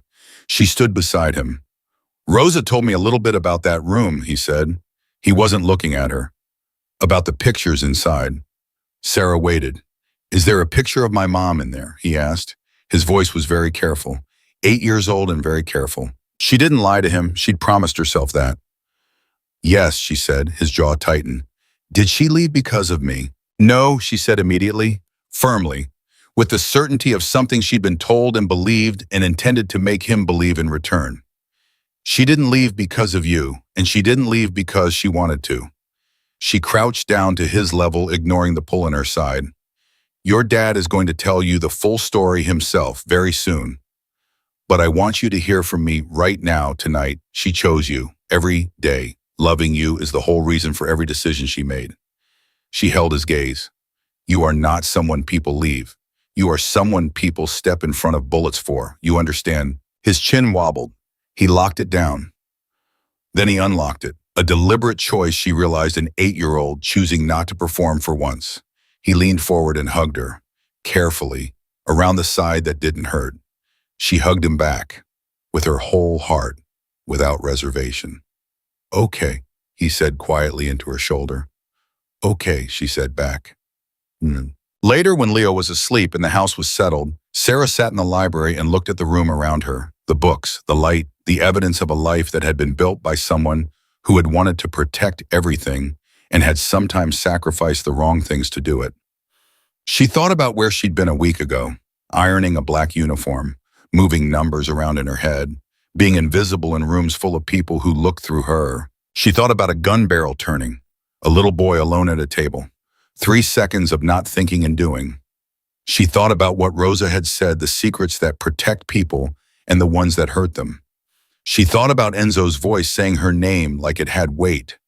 She stood beside him. Rosa told me a little bit about that room, he said. He wasn't looking at her. About the pictures inside. Sarah waited. Is there a picture of my mom in there? He asked. His voice was very careful. 8 years old and very careful. She didn't lie to him. She'd promised herself that. Yes, she said, his jaw tightened. Did she leave because of me? No, she said immediately, firmly, with the certainty of something she'd been told and believed and intended to make him believe in return. She didn't leave because of you, and she didn't leave because she wanted to. She crouched down to his level, ignoring the pull in her side. Your dad is going to tell you the full story himself very soon. But I want you to hear from me right now, tonight. She chose you, every day. Loving you is the whole reason for every decision she made. She held his gaze. You are not someone people leave. You are someone people step in front of bullets for. You understand? His chin wobbled. He locked it down. Then he unlocked it, a deliberate choice she realized an 8-year-old choosing not to perform for once. He leaned forward and hugged her, carefully, around the side that didn't hurt. She hugged him back, with her whole heart, without reservation. "Okay," he said quietly into her shoulder. "Okay," she said back. "Mm." Later, when Leo was asleep and the house was settled, Sarah sat in the library and looked at the room around her, the books, the light, the evidence of a life that had been built by someone who had wanted to protect everything and had sometimes sacrificed the wrong things to do it. She thought about where she'd been a week ago, ironing a black uniform, moving numbers around in her head, being invisible in rooms full of people who looked through her. She thought about a gun barrel turning, a little boy alone at a table, 3 seconds of not thinking and doing. She thought about what Rosa had said, the secrets that protect people and the ones that hurt them. She thought about Enzo's voice saying her name like it had weight,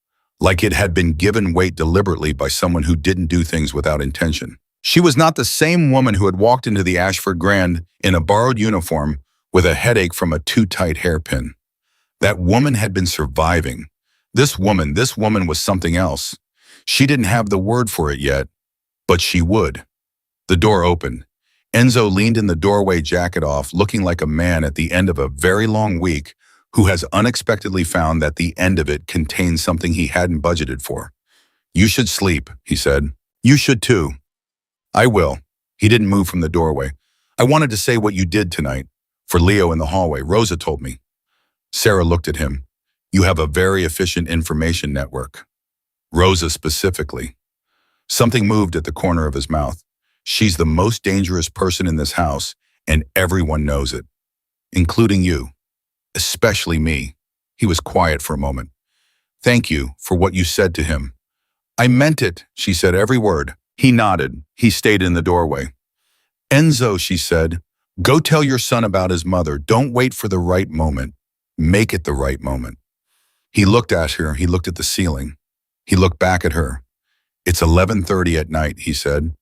like it had been given weight deliberately by someone who didn't do things without intention. She was not the same woman who had walked into the Ashford Grand in a borrowed uniform with a headache from a too tight hairpin. That woman had been surviving. This woman was something else. She didn't have the word for it yet, but she would. The door opened. Enzo leaned in the doorway, jacket off, looking like a man at the end of a very long week who has unexpectedly found that the end of it contains something he hadn't budgeted for. "You should sleep," he said. "You should too." "I will." He didn't move from the doorway. "I wanted to say what you did tonight. For Leo in the hallway, Rosa told me." Sarah looked at him. "You have a very efficient information network." Rosa specifically. Something moved at the corner of his mouth. "She's the most dangerous person in this house, and everyone knows it. Including you. Especially me." He was quiet for a moment. "Thank you for what you said to him." "I meant it," she said, every word. He nodded. He stayed in the doorway. "Enzo," she said, "go tell your son about his mother. Don't wait for the right moment. Make it the right moment." He looked at her. He looked at the ceiling. He looked back at her. "It's 11:30 at night," he said.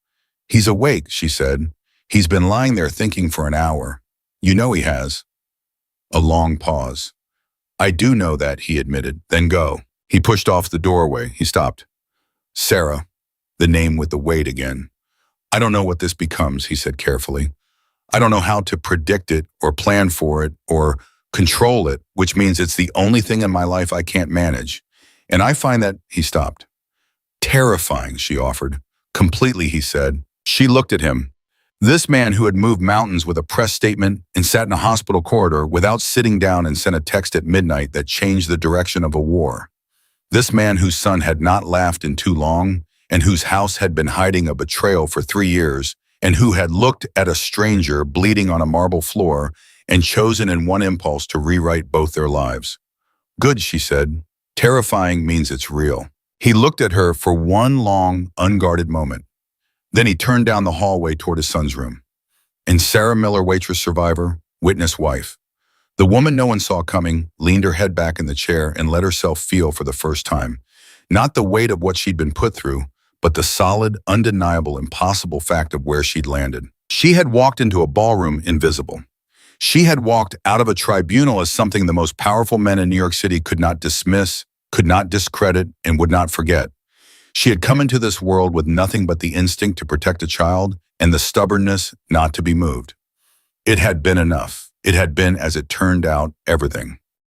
"He's awake," she said. "He's been lying there thinking for an hour. You know he has." A long pause. "I do know that," he admitted. "Then go." He pushed off the doorway. He stopped. "Sarah," the name with the weight again. "I don't know what this becomes," he said carefully. "I don't know how to predict it or plan for it or control it, which means it's the only thing in my life I can't manage. And I find that," he stopped. "Terrifying," she offered. "Completely," he said. She looked at him. This man who had moved mountains with a press statement and sat in a hospital corridor without sitting down and sent a text at midnight that changed the direction of a war. This man whose son had not laughed in too long and whose house had been hiding a betrayal for 3 years and who had looked at a stranger bleeding on a marble floor and chosen in one impulse to rewrite both their lives. "Good," she said. "Terrifying means it's real." He looked at her for one long, unguarded moment. Then he turned down the hallway toward his son's room. And Sarah Miller, waitress survivor, witness wife. The woman no one saw coming leaned her head back in the chair and let herself feel for the first time. Not the weight of what she'd been put through, but the solid, undeniable, impossible fact of where she'd landed. She had walked into a ballroom invisible. She had walked out of a tribunal as something the most powerful men in New York City could not dismiss, could not discredit, and would not forget. She had come into this world with nothing but the instinct to protect a child and the stubbornness not to be moved. It had been enough. It had been, as it turned out, everything.